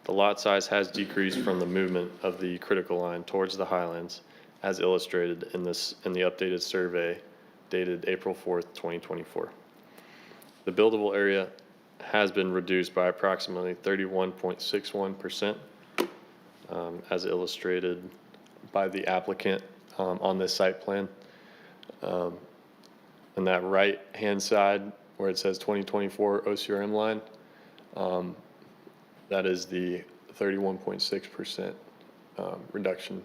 S4: The lot size has decreased from the movement of the critical line towards the highlands, as illustrated in the updated survey dated April 4th, 2024. The buildable area has been reduced by approximately 31.61%, as illustrated by the applicant on this site plan. On that right-hand side where it says 2024 OCRM line, that is the 31.6% reduction.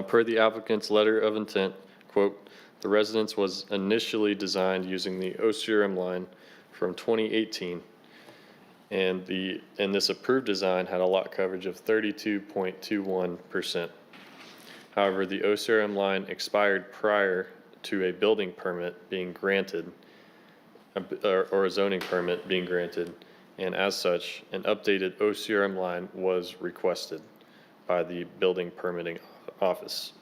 S4: Per the applicant's letter of intent, quote, "The residence was initially designed using the OCRM line from 2018, and this approved design had a lot coverage of 32.21%. However, the OCRM line expired prior to a building permit being granted, or a zoning permit being granted, and as such, an updated OCRM line was requested by the building permitting office.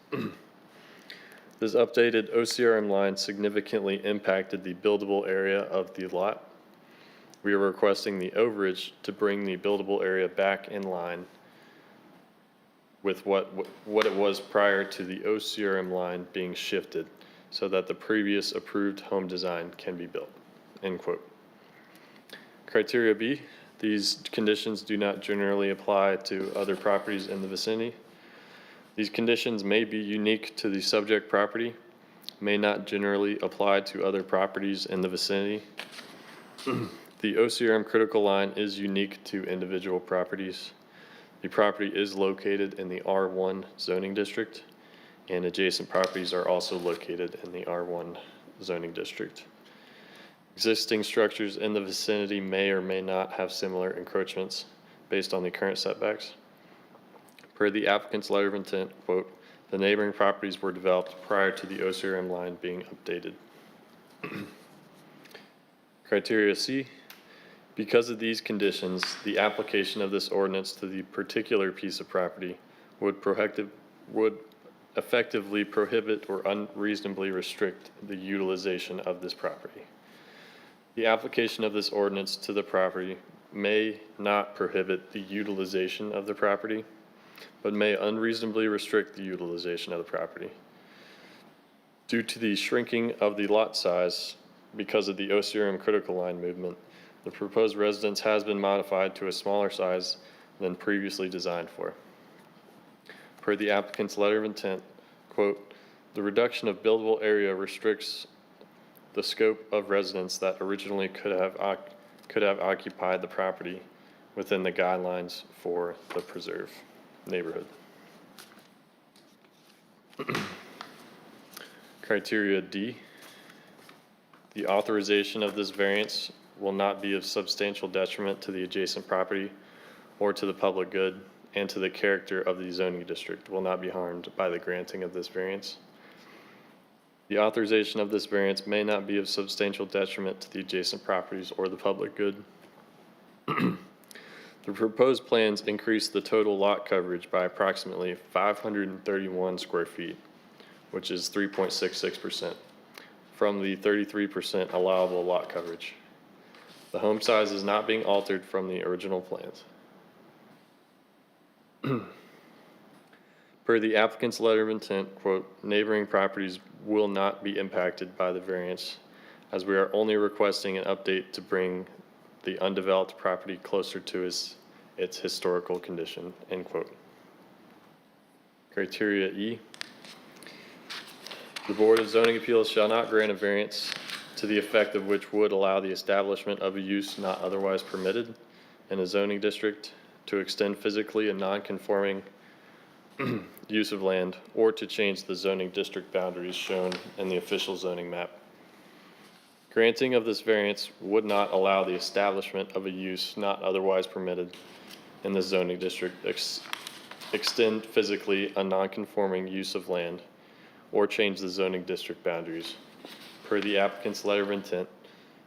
S4: This updated OCRM line significantly impacted the buildable area of the lot. We are requesting the overage to bring the buildable area back in line with what it was prior to the OCRM line being shifted so that the previous approved home design can be built," end quote. Criteria B, these conditions do not generally apply to other properties in the vicinity. These conditions may be unique to the subject property, may not generally apply to other properties in the vicinity. The OCRM critical line is unique to individual properties. The property is located in the R1 zoning district, and adjacent properties are also located in the R1 zoning district. Existing structures in the vicinity may or may not have similar encroachments based on the current setbacks. Per the applicant's letter of intent, quote, "The neighboring properties were developed prior to the OCRM line being updated." Criteria C, because of these conditions, the application of this ordinance to the particular piece of property would effectively prohibit or unreasonably restrict the utilization of this property. The application of this ordinance to the property may not prohibit the utilization of the property, but may unreasonably restrict the utilization of the property. Due to the shrinking of the lot size because of the OCRM critical line movement, the proposed residence has been modified to a smaller size than previously designed for. Per the applicant's letter of intent, quote, "The reduction of buildable area restricts the scope of residence that originally could have occupied the property within the guidelines for the preserve neighborhood." Criteria D, the authorization of this variance will not be of substantial detriment to the adjacent property or to the public good, and to the character of the zoning district will not be harmed by the granting of this variance. The authorization of this variance may not be of substantial detriment to the adjacent properties or the public good. The proposed plans increase the total lot coverage by approximately 531 square feet, which is 3.66%, from the 33% allowable lot coverage. The home size is not being altered from the original plans. Per the applicant's letter of intent, quote, "Neighboring properties will not be impacted by the variance, as we are only requesting an update to bring the undeveloped property closer to its historical condition," end quote. Criteria E, the Board of Zoning Appeals shall not grant a variance to the effect of which would allow the establishment of a use not otherwise permitted in a zoning district to extend physically a non-conforming use of land, or to change the zoning district boundaries shown in the official zoning map. Granting of this variance would not allow the establishment of a use not otherwise permitted in the zoning district, extend physically a non-conforming use of land, or change the zoning district boundaries. Per the applicant's letter of intent,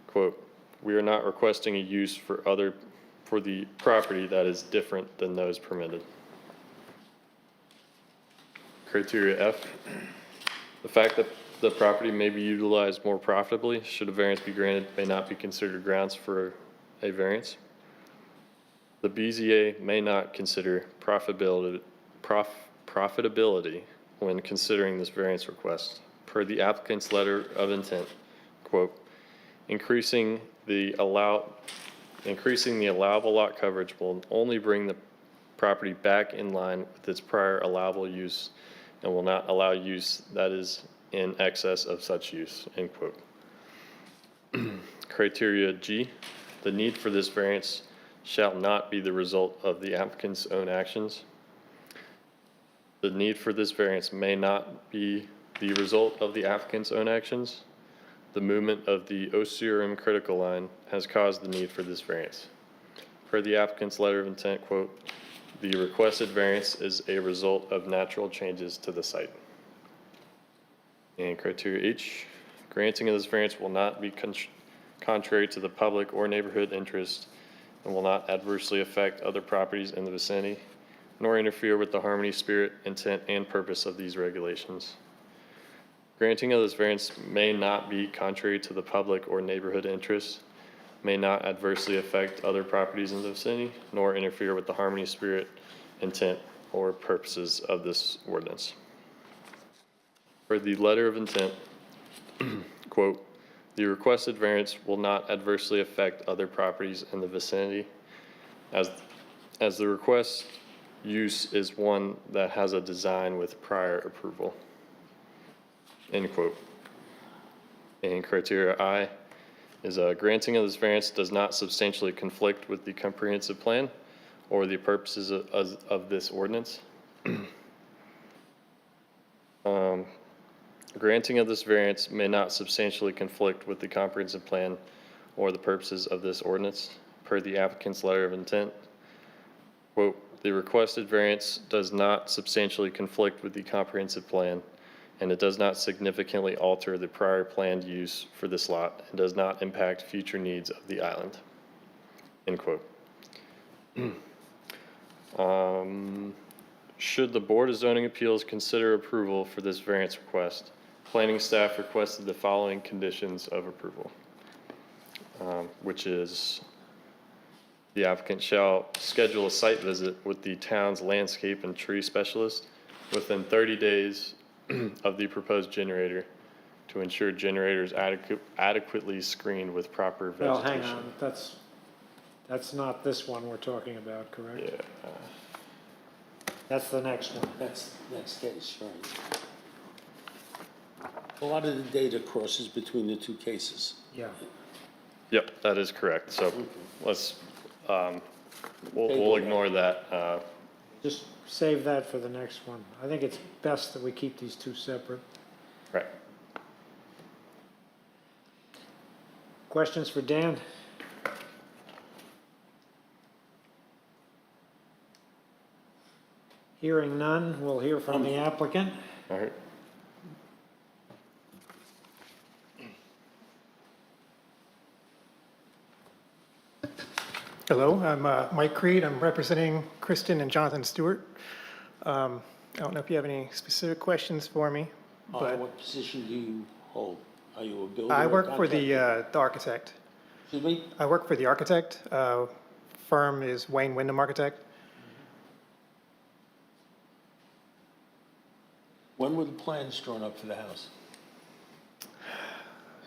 S4: quote, "We are not requesting a use for the property that is different than those permitted." Criteria F, the fact that the property may be utilized more profitably should a variance be granted may not be considered grounds for a variance. The BZA may not consider profitability when considering this variance request. Per the applicant's letter of intent, quote, "Increasing the allowed Increasing the allowable lot coverage will only bring the property back in line with its prior allowable use and will not allow use that is in excess of such use, end quote. Criteria G, the need for this variance shall not be the result of the applicant's own actions. The need for this variance may not be the result of the applicant's own actions. The movement of the Osirium critical line has caused the need for this variance. Per the applicant's letter of intent, quote, the requested variance is a result of natural changes to the site. And criteria H, granting of this variance will not be contrary to the public or neighborhood interest and will not adversely affect other properties in the vicinity, nor interfere with the harmony, spirit, intent, and purpose of these regulations. Granting of this variance may not be contrary to the public or neighborhood interests, may not adversely affect other properties in the vicinity, nor interfere with the harmony, spirit, intent, or purposes of this ordinance. For the letter of intent, quote, the requested variance will not adversely affect other properties in the vicinity as the request use is one that has a design with prior approval, end quote. And criteria I is granting of this variance does not substantially conflict with the comprehensive plan or the purposes of this ordinance. Granting of this variance may not substantially conflict with the comprehensive plan or the purposes of this ordinance per the applicant's letter of intent. Quote, the requested variance does not substantially conflict with the comprehensive plan and it does not significantly alter the prior planned use for this lot and does not impact future needs of the island, end quote. Should the Board of Zoning Appeals consider approval for this variance request, planning staff requested the following conditions of approval, which is the applicant shall schedule a site visit with the town's landscape and tree specialist within 30 days of the proposed generator to ensure generator is adequately screened with proper
S1: Well,
S4: vegetation.
S1: hang on, that's not this one we're talking about, correct?
S4: Yeah.
S1: That's the next one.
S5: That's next case, right? A lot of the data crosses between the two cases.
S1: Yeah.
S4: Yep, that is correct. So let's, we'll ignore that.
S1: Just save that for the next one. I think it's best that we keep these two separate.
S4: Right.
S1: Questions for Dan? Hearing none, we'll hear from the applicant.
S4: All right.
S10: Hello, I'm Mike Creed. I'm representing Kristen and Jonathan Stewart. I don't know if you have any specific questions for me, but
S5: What position do you hold? Are you a builder?
S10: I
S5: or
S10: work for
S5: contractor?
S10: the architect.
S5: Excuse me?
S10: I work for the architect. Firm is Wayne Wyndham Architect.
S5: When were the plans drawn up for the house?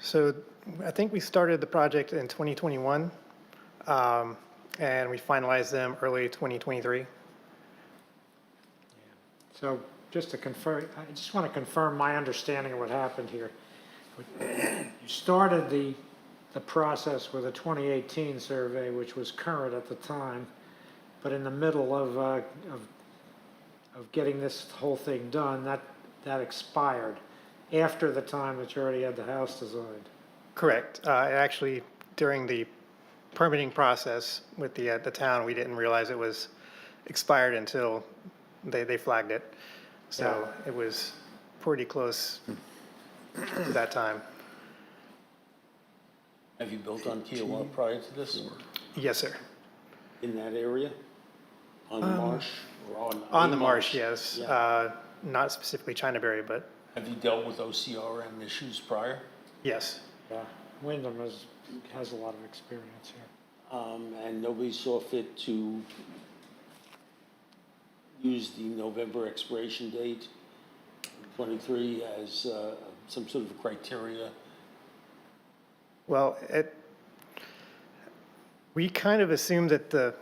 S10: So I think we started the project in 2021, and we finalized them early 2023.
S1: So just to confirm, I just want to confirm my understanding of what happened here. You started the process with a 2018 survey, which was current at the time, but in the middle of getting this whole thing done, that expired after the time that you already had the house designed.
S10: Correct. Actually, during the permitting process with the town, we didn't realize it was expired until they flagged it. So it was pretty close to that time.
S5: Have you built on Kiowa prior to this?
S10: Yes, sir.
S5: In that area? On the marsh? Or
S10: On
S5: a
S10: the marsh, yes.
S5: Yeah.
S10: Not specifically Chinaberry, but
S5: Have you dealt with OCRM issues prior?
S10: yes.
S1: Yeah, Wyndham has a lot of experience here.
S5: And nobody saw fit to use the November expiration date, 23, as some sort of criteria?
S10: Well, We kind of assumed that the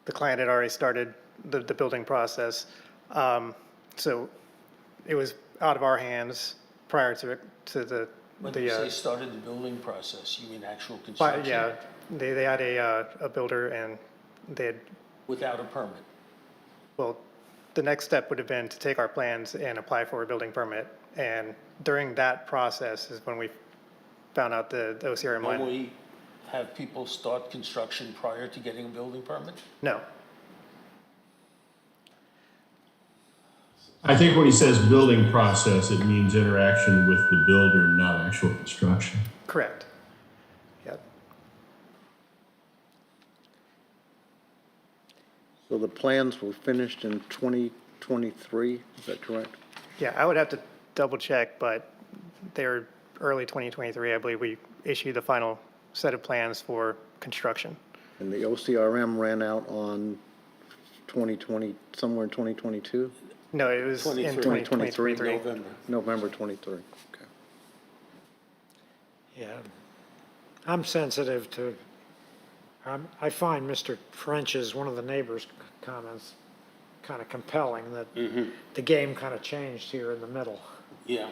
S10: client had already started the building process. So it was out of our hands prior to the,
S5: When you say started the building process, you mean actual
S10: but
S5: construction?
S10: yeah, they had a builder and they had,
S5: Without a permit?
S10: well, the next step would have been to take our plans and apply for a building permit. And during that process is when we found out the OCRM line.
S5: Don't we have people start construction prior to getting a building permit?
S10: No,
S6: I think when he says building process, it means interaction with the builder, not actual construction.
S10: correct. Yep.
S7: So the plans were finished in 2023, is that correct?
S10: Yeah, I would have to double check, but they're early 2023, I believe we issued the final set of plans for construction.
S7: And the OCRM ran out on 2020, somewhere in 2022?
S10: No, it was in
S5: 2023,
S10: 2023.
S5: November.
S7: November 23, okay.
S1: Yeah. I'm sensitive to, I find Mr. French's, one of the neighbors' comments, kind of compelling, that the game kind of changed here in the middle.
S5: Yeah,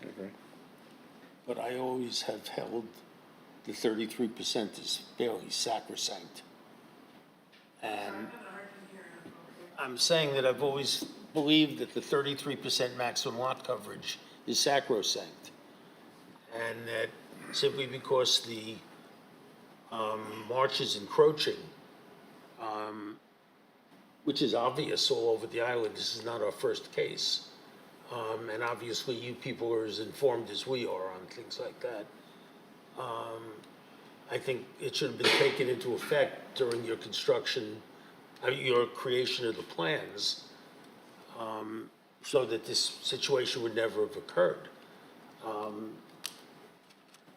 S7: I agree.
S5: but I always have held the 33% is fairly sacrosanct. And I'm saying that I've always believed that the 33% maximum lot coverage is sacrosanct. And that simply because the march is encroaching, which is obvious all over the island, this is not our first case. And obviously you people are as informed as we are on things like that. I think it should have been taken into effect during your construction, your creation of the plans, so that this situation would never have occurred.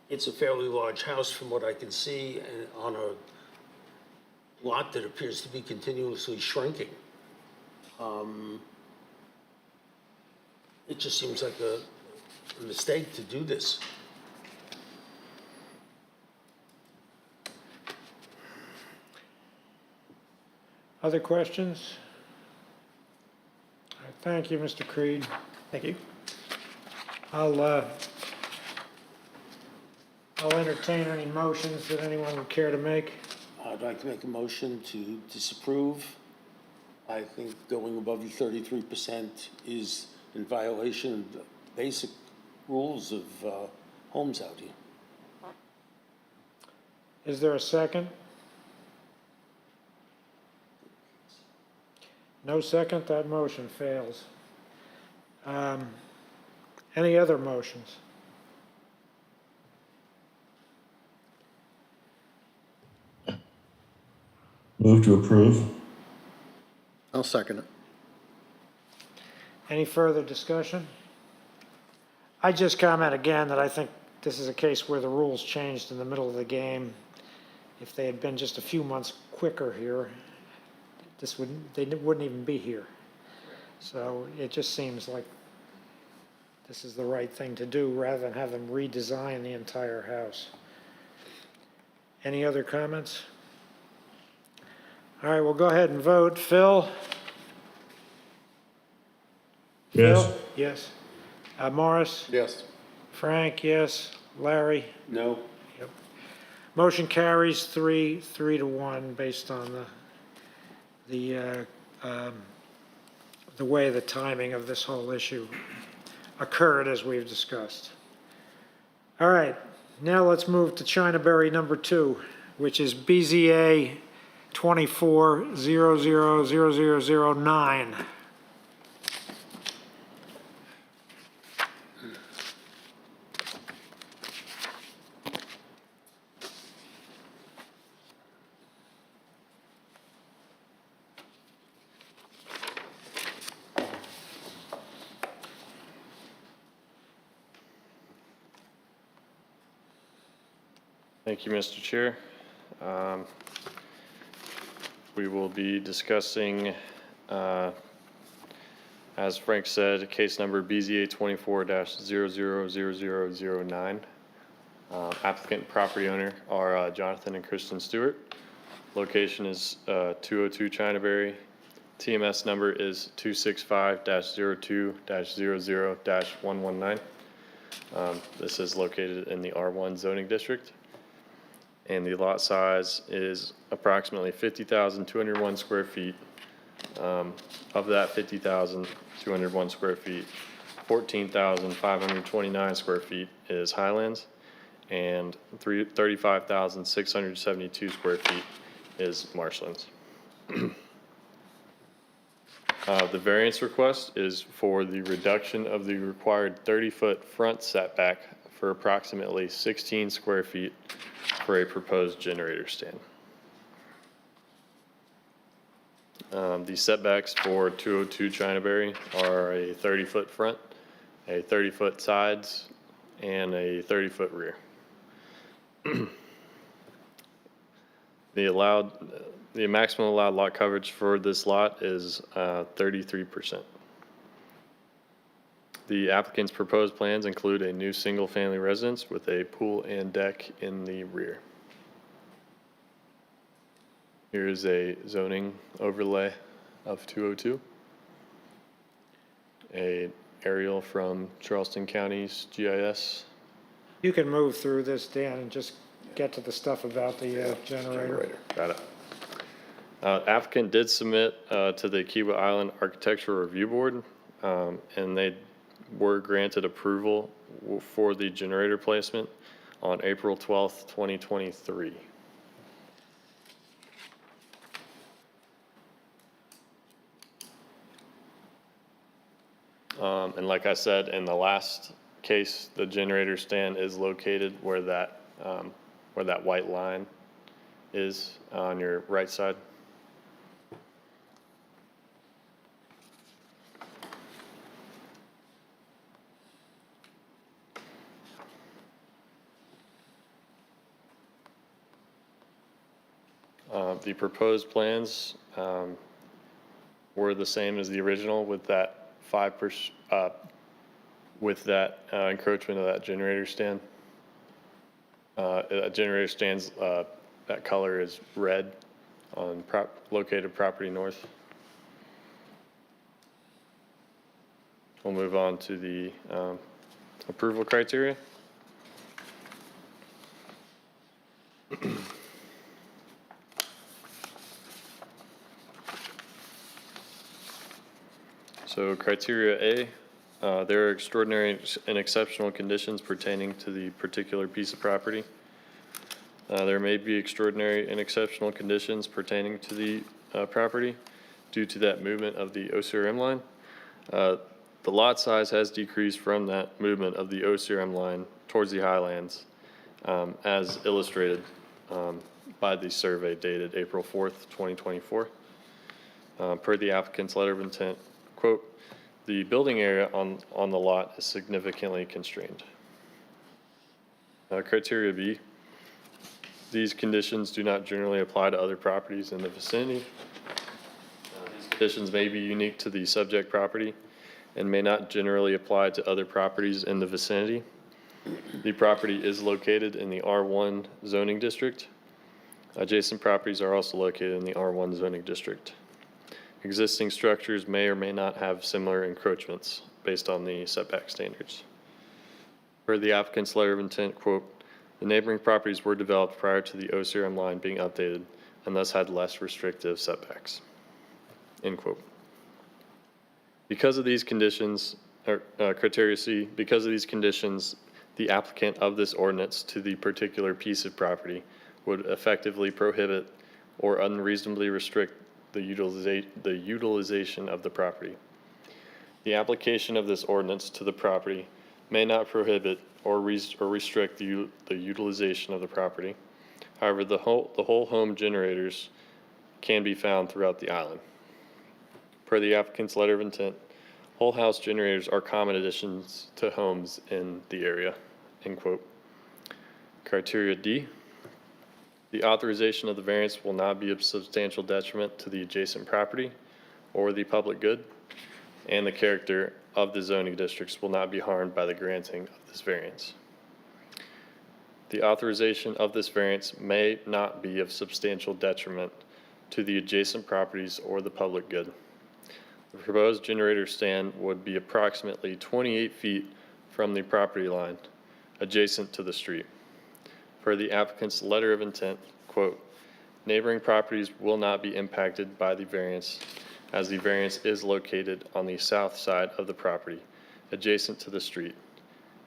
S5: It's a fairly large house from what I can see, and on a lot that appears to be continuously shrinking. It just seems like a mistake to do this.
S1: Other questions? All right, thank you, Mr. Creed.
S10: Thank you.
S1: I'll entertain any motions that anyone would care to make.
S5: I'd like to make a motion to disapprove. I think going above the 33% is in violation of the basic rules of homes out here.
S1: Is there a second? No second, that motion fails. Any other motions?
S6: Move to approve.
S7: I'll second it.
S1: Any further discussion? I just comment again that I think this is a case where the rules changed in the middle of the game. If they had been just a few months quicker here, they wouldn't even be here. So it just seems like this is the right thing to do rather than have them redesign the entire house. Any other comments? All right, we'll go ahead and vote. Phil?
S6: Yes.
S1: Phil? Yes. Morris?
S8: Yes.
S1: Frank, yes. Larry?
S5: No?
S1: Yep. Motion carries 3-1 based on the way the timing of this whole issue occurred, as we've discussed. All right, now let's move to Chinaberry number 2, which is BZA 24000009.
S4: Thank you, Mr. Chair. We will be discussing, as Frank said, case number BZA 24-000009. Applicant and property owner are Jonathan and Kristen Stewart. Location is 202 Chinaberry. TMS number is 265-02-00-119. This is located in the R1 zoning district. And the lot size is approximately 50,201 square feet. Of that 50,201 square feet, 14,529 square feet is Highlands, and 35,672 square feet is Marshlands. The variance request is for the reduction of the required 30-foot front setback for approximately 16 square feet for a proposed generator stand. The setbacks for 202 Chinaberry are a 30-foot front, a 30-foot sides, and a 30-foot rear. The maximum allowed lot coverage for this lot is 33%. The applicant's proposed plans include a new single-family residence with a pool and deck in the rear. Here is a zoning overlay of 202. An aerial from Charleston County's GIS.
S1: You can move through this, Dan, and just get to the stuff about the generator.
S4: Got it. Applicant did submit to the Kiwa Island Architectural Review Board, and they were granted approval for the generator placement on April 12th, 2023. And like I said, in the last case, the generator stand is located where that white line is on your right side. The proposed plans were the same as the original with that 5%, with that encroachment of that generator stand. That generator stand's, that color is red on located property north. We'll move on to the approval criteria. So criteria A, there are extraordinary and exceptional conditions pertaining to the particular piece of property. There may be extraordinary and exceptional conditions pertaining to the property due to that movement of the OCRM line. The lot size has decreased from that movement of the OCRM line towards the highlands, as illustrated by the survey dated April 4th, 2024. Per the applicant's letter of intent, quote, "The building area on the lot is significantly constrained." Criteria B, these conditions do not generally apply to other properties in the vicinity. These conditions may be unique to the subject property and may not generally apply to other properties in the vicinity. The property is located in the R1 zoning district. Adjacent properties are also located in the R1 zoning district. Existing structures may or may not have similar encroachments based on the setback standards. Per the applicant's letter of intent, quote, "The neighboring properties were developed prior to the OCRM line being updated and thus had less restrictive setbacks," end quote. Because of these conditions, or criteria C, because of these conditions, the applicant of this ordinance to the particular piece of property would effectively prohibit or unreasonably restrict the utilization of the property. The application of this ordinance to the property may not prohibit or restrict the utilization of the property. However, the whole home generators can be found throughout the island. Per the applicant's letter of intent, whole house generators are common additions to homes in the area, end quote. Criteria D, the authorization of the variance will not be of substantial detriment to the adjacent property or the public good, and the character of the zoning districts will not be harmed by the granting of this variance. the authorization of this variance may not be of substantial detriment to the adjacent properties or the public good. The proposed generator stand would be approximately 28 feet from the property line, adjacent to the street. Per the applicant's letter of intent, quote, neighboring properties will not be impacted by the variance, as the variance is located on the south side of the property, adjacent to the street,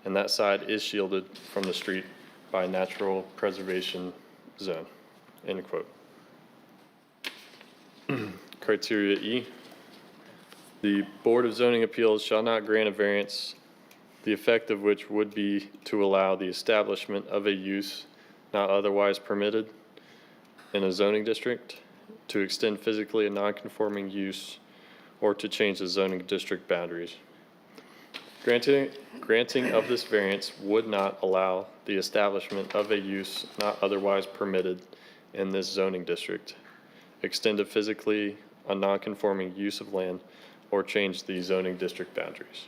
S4: and that side is shielded from the street by natural preservation zone, end quote. Criteria E, the Board of Zoning Appeals shall not grant a variance, the effect of which would be to allow the establishment of a use not otherwise permitted in a zoning district, to extend physically a nonconforming use, or to change the zoning district boundaries. Granting of this variance would not allow the establishment of a use not otherwise permitted in this zoning district, extend a physically a nonconforming use of land, or change the zoning district boundaries.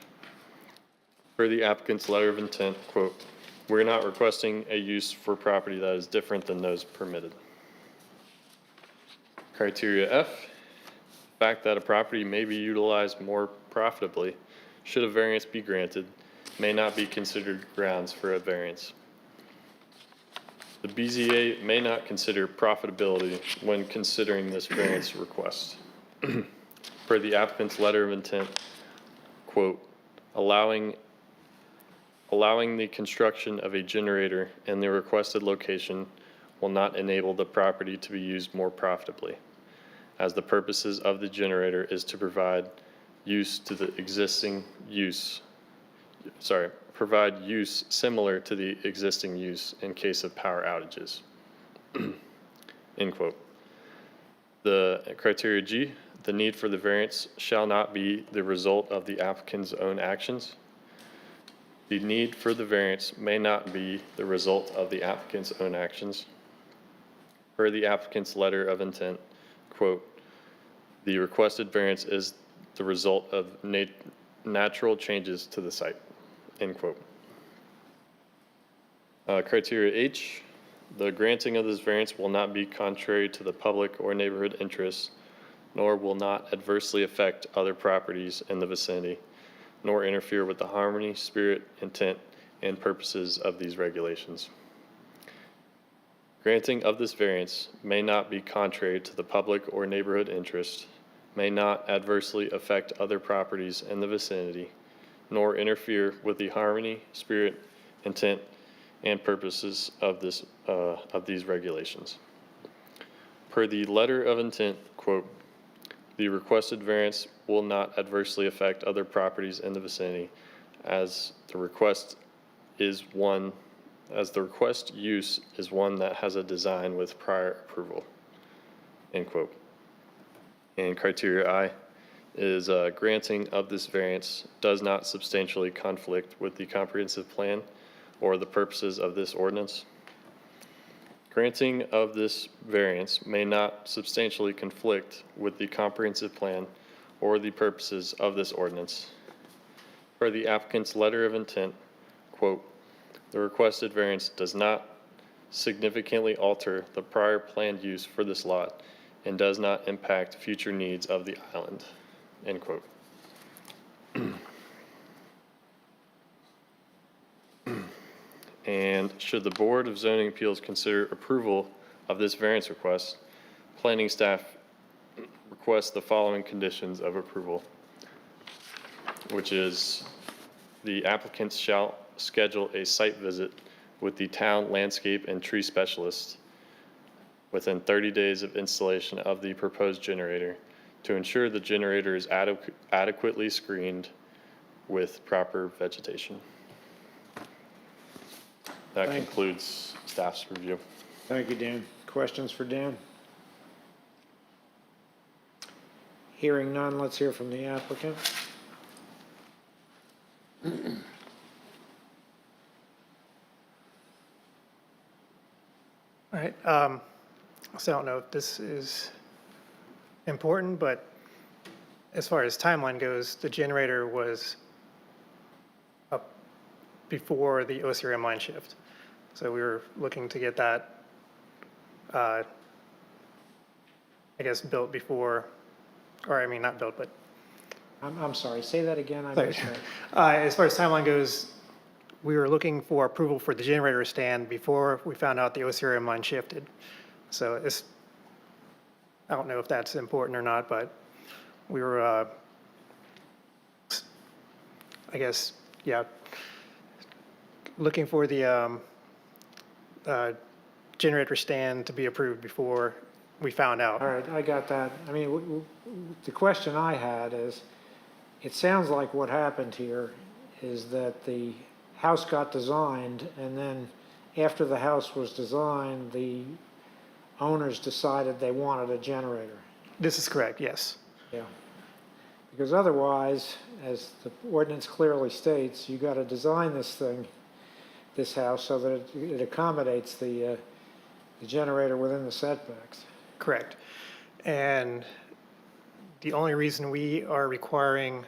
S4: Per the applicant's letter of intent, quote, we're not requesting a use for property that is different than those permitted. Criteria F, the fact that a property may be utilized more profitably should a variance be granted may not be considered grounds for a variance. The BZA may not consider profitability when considering this variance request. Per the applicant's letter of intent, quote, allowing the construction of a generator in the requested location will not enable the property to be used more profitably, as the purposes of the generator is to provide use to the existing use, provide use similar to the existing use in case of power outages, end quote. The criteria G, the need for the variance shall not be the result of the applicant's own actions. The need for the variance may not be the result of the applicant's own actions. Per the applicant's letter of intent, quote, the requested variance is the result of natural changes to the site, end quote. Criteria H, the granting of this variance will not be contrary to the public or neighborhood interests, nor will not adversely affect other properties in the vicinity, nor interfere with the harmony, spirit, intent, and purposes of these regulations. Granting of this variance may not be contrary to the public or neighborhood interest, may not adversely affect other properties in the vicinity, nor interfere with the harmony, spirit, intent, and purposes of these regulations. Per the letter of intent, quote, the requested variance will not adversely affect other properties in the vicinity, as the request use is one that has a design with prior approval, end quote. And criteria I is granting of this variance does not substantially conflict with the comprehensive plan or the purposes of this ordinance. Granting of this variance may not substantially conflict with the comprehensive plan or the purposes of this ordinance. Per the applicant's letter of intent, quote, the requested variance does not significantly alter the prior planned use for this lot and does not impact future needs of the island, end quote. And should the Board of Zoning Appeals consider approval of this variance request, planning staff requests the following conditions of approval, which is the applicants shall schedule a site visit with the town landscape and tree specialist within 30 days of installation of the proposed generator to ensure the generator is adequately screened with proper vegetation. That concludes staff's review.
S1: Thank you, Dan. Questions for Dan? Hearing none, let's hear from the applicant.
S10: All right, so I don't know if this is important, but as far as timeline goes, the generator was up before the OCRM line shift. So we were looking to get that, I guess, built before, or I mean, not built, but
S1: I'm sorry, say that again, I
S10: sorry.
S1: missed that.
S10: As far as timeline goes, we were looking for approval for the generator stand before we found out the Osiris mine shifted. So it's, I don't know if that's important or not, but we were, I guess, yeah, looking for the generator stand to be approved before we found out.
S1: All right, I got that. I mean, the question I had is, it sounds like what happened here is that the house got designed, and then after the house was designed, the owners decided they wanted a generator.
S10: This is correct, yes.
S1: Yeah. Because otherwise, as the ordinance clearly states, you got to design this thing, this house, so that it accommodates the generator within the setbacks.
S10: Correct. And the only reason we are requiring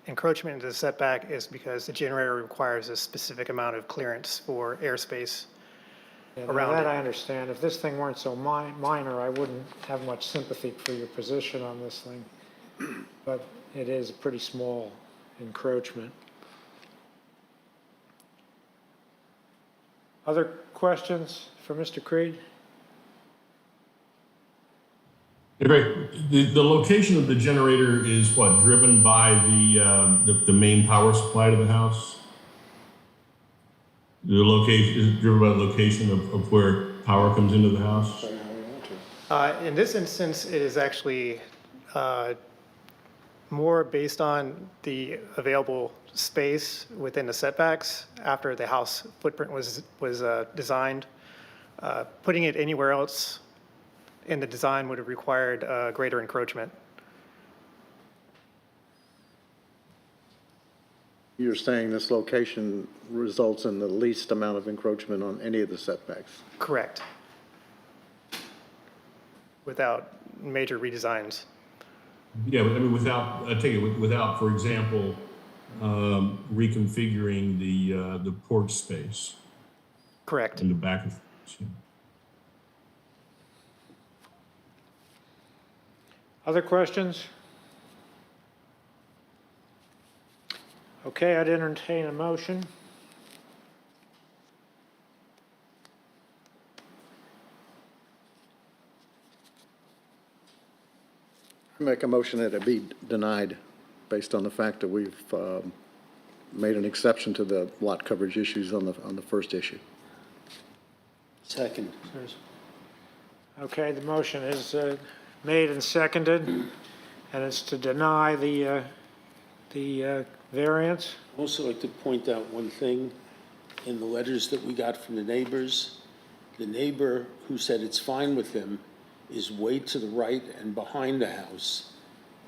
S10: encroachment into the setback is because the generator requires a specific amount of clearance for airspace
S1: Yeah, now
S10: around
S1: that
S10: it.
S1: I understand. If this thing weren't so minor, I wouldn't have much sympathy for your position on this thing. But it is a pretty small encroachment. Other questions for Mr. Creed?
S6: Great. The location of the generator is what, driven by the main power supply to the house? The location, is it driven by the location of where power comes into the house?
S10: In this instance, it is actually more based on the available space within the setbacks after the house footprint was designed. Putting it anywhere else in the design would have required greater encroachment.
S7: You're saying this location results in the least amount of encroachment on any of the setbacks?
S10: Correct. Without major redesigns.
S6: Yeah, but I mean, without, I take it, without, for example, reconfiguring the porch space
S10: Correct.
S6: in the back of.
S1: Other questions? Okay, I'd entertain a motion.
S7: Make a motion that it be denied based on the fact that we've made an exception to the lot coverage issues on the first issue.
S5: Second.
S1: Okay, the motion is made and seconded, and it's to deny the variance.
S5: I'd also like to point out one thing. In the letters that we got from the neighbors, the neighbor who said it's fine with him is way to the right and behind the house.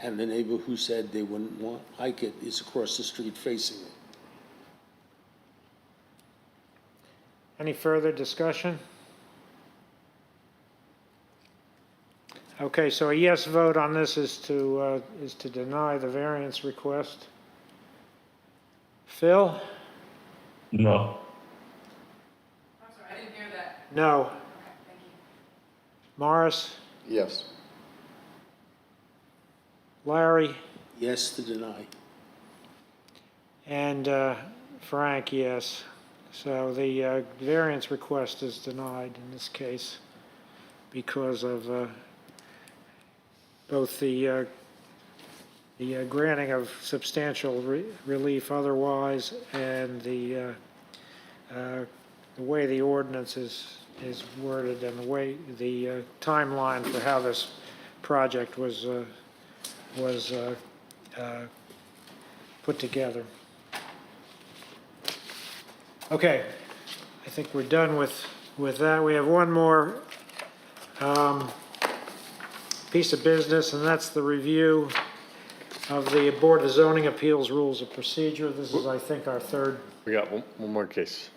S5: And the neighbor who said they wouldn't like it is across the street facing it.
S1: Any further discussion? Okay, so a yes vote on this is to deny the variance request. Phil?
S6: No.
S3: I'm sorry, I didn't hear that.
S1: No.
S3: Okay, thank you.
S1: Morris?
S7: Yes.
S1: Larry?
S5: Yes to deny.
S1: And Frank, yes. So the variance request is denied in this case because of both the granting of substantial relief otherwise and the way the ordinance is worded and the way the timeline for how this project was put together. Okay, I think we're done with that. We have one more piece of business, and that's the review of the Board of Zoning Appeals Rules of Procedure. This is, I think, our third.
S4: We got one more case.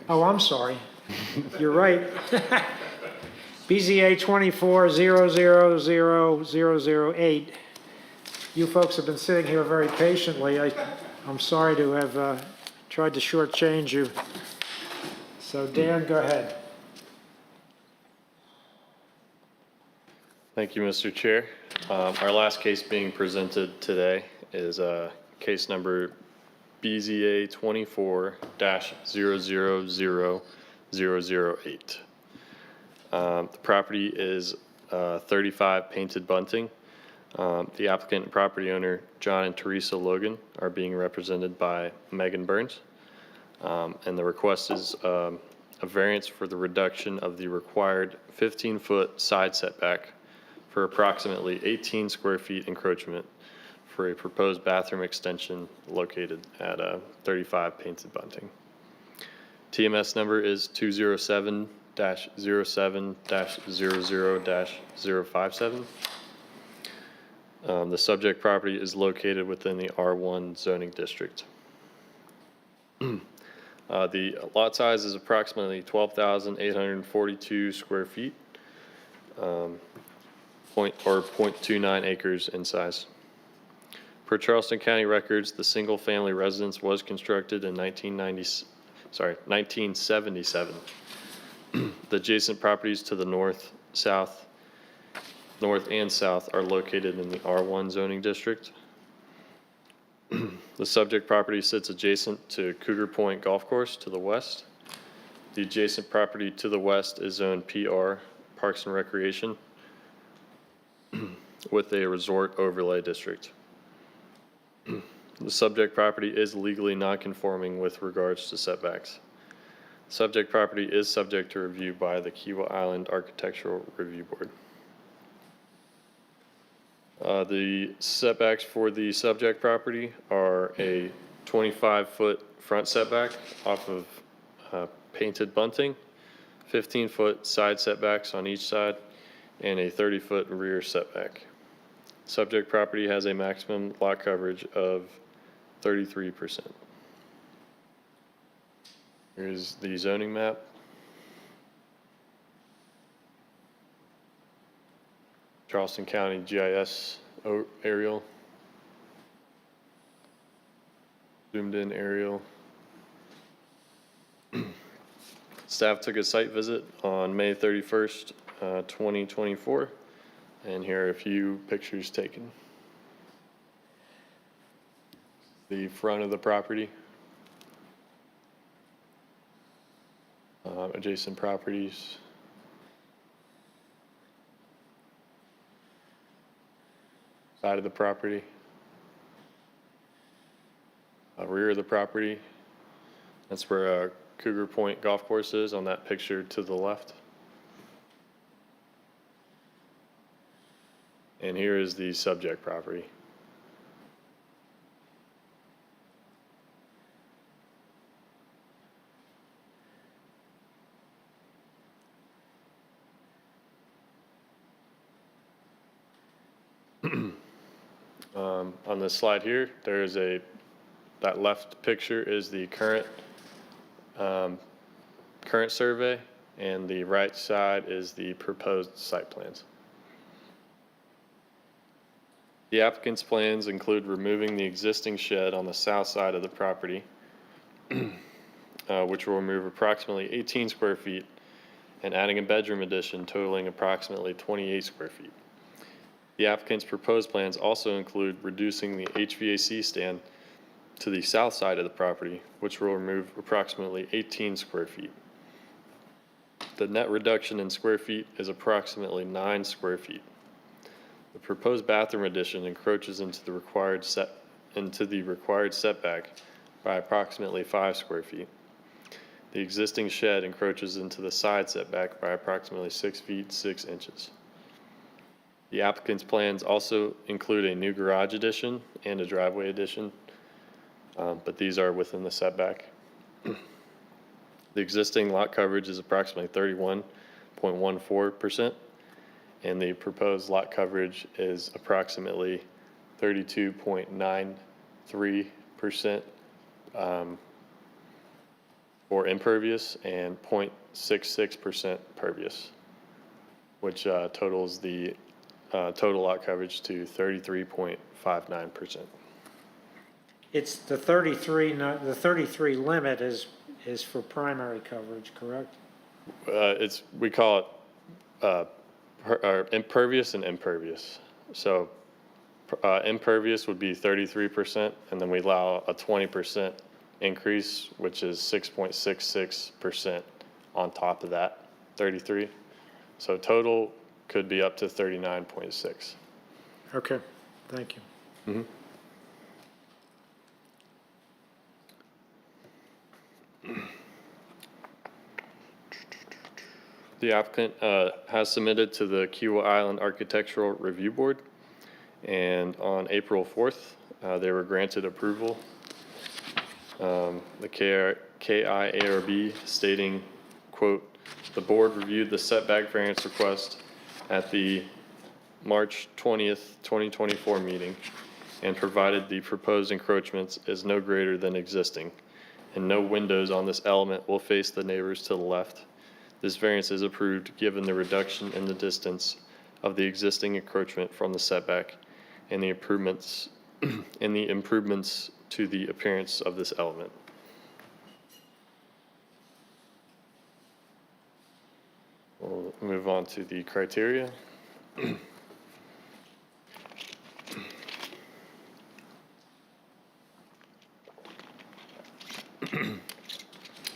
S1: Oh, I'm sorry. You're right. BZA 24-000008. You folks have been sitting here very patiently. I'm sorry to have tried to shortchange you. So Dan, go ahead.
S4: Thank you, Mr. Chair. Our last case being presented today is case number BZA 24-000008. The property is 35 Painted Bunting. The applicant and property owner, John and Teresa Logan, are being represented by Megan Burns. And the request is a variance for the reduction of the required 15-foot side setback for approximately 18 square feet encroachment for a proposed bathroom extension located at 35 Painted Bunting. TMS number is 207-07-00-057. The subject property is located within the R1 zoning district. The lot size is approximately 12,842 square feet, 0.29 acres in size. Per Charleston County records, the single-family residence was constructed in 1977. The adjacent properties to the north and south are located in the R1 zoning district. The subject property sits adjacent to Cougar Point Golf Course to the west. The adjacent property to the west is zoned PR, Parks and Recreation, with a resort overlay district. The subject property is legally non-conforming with regards to setbacks. Subject property is subject to review by the Kiawah Island Architectural Review Board. The setbacks for the subject property are a 25-foot front setback off of Painted Bunting, 15-foot side setbacks on each side, and a 30-foot rear setback. Subject property has a maximum lot coverage of 33%. Here's the zoning map. Charleston County GIS aerial. Zoomed in aerial. Staff took a site visit on May 31st, 2024, and here are a few pictures taken. The front of the property. Adjacent properties. Side of the property. Rear of the property. That's where Cougar Point Golf Course is on that picture to the left. And here is the subject property. On this slide here, there is that left picture is the current survey, and the right side is the proposed site plans. The applicant's plans include removing the existing shed on the south side of the property, which will remove approximately 18 square feet, and adding a bedroom addition totaling approximately 28 square feet. The applicant's proposed plans also include reducing the HVAC stand to the south side of the property, which will remove approximately 18 square feet. The net reduction in square feet is approximately 9 square feet. The proposed bathroom addition encroaches into the required setback by approximately 5 square feet. The existing shed encroaches into the side setback by approximately 6 feet 6 inches. The applicant's plans also include a new garage addition and a driveway addition, but these are within the setback. The existing lot coverage is approximately 31.14%, and the proposed lot coverage is approximately 32.93% for impervious and 0.66% pervious, which totals the total lot coverage to 33.59%.
S1: It's the 33 limit is is for primary coverage, correct?
S4: We call it impervious and impervious. So impervious would be 33%, and then we allow a 20% increase, which is 6.66% on top of that 33. So total could be up to 39.6.
S1: Okay, thank you.
S4: The applicant has submitted to the Kiawah Island Architectural Review Board, and on April 4th, they were granted approval. The KIARB stating, quote, "The board reviewed the setback variance request at the March 20th, 2024 meeting and provided the proposed encroachments is no greater than existing, and no windows on this element will face the neighbors to the left. This variance is approved given the reduction in the distance of the existing encroachment from the setback and the improvements to the appearance of this element." We'll move on to the criteria.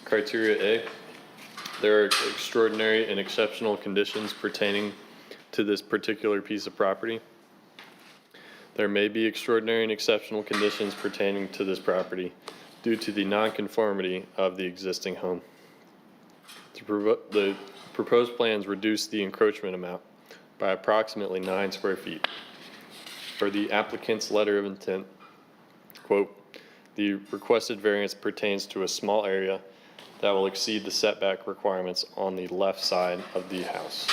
S4: Criteria A, there are extraordinary and exceptional conditions pertaining to this particular piece of property. There may be extraordinary and exceptional conditions pertaining to this property due to the nonconformity of the existing home. The proposed plans reduce the encroachment amount by approximately 9 square feet. Per the applicant's letter of intent, quote, "The requested variance pertains to a small area that will exceed the setback requirements on the left side of the house.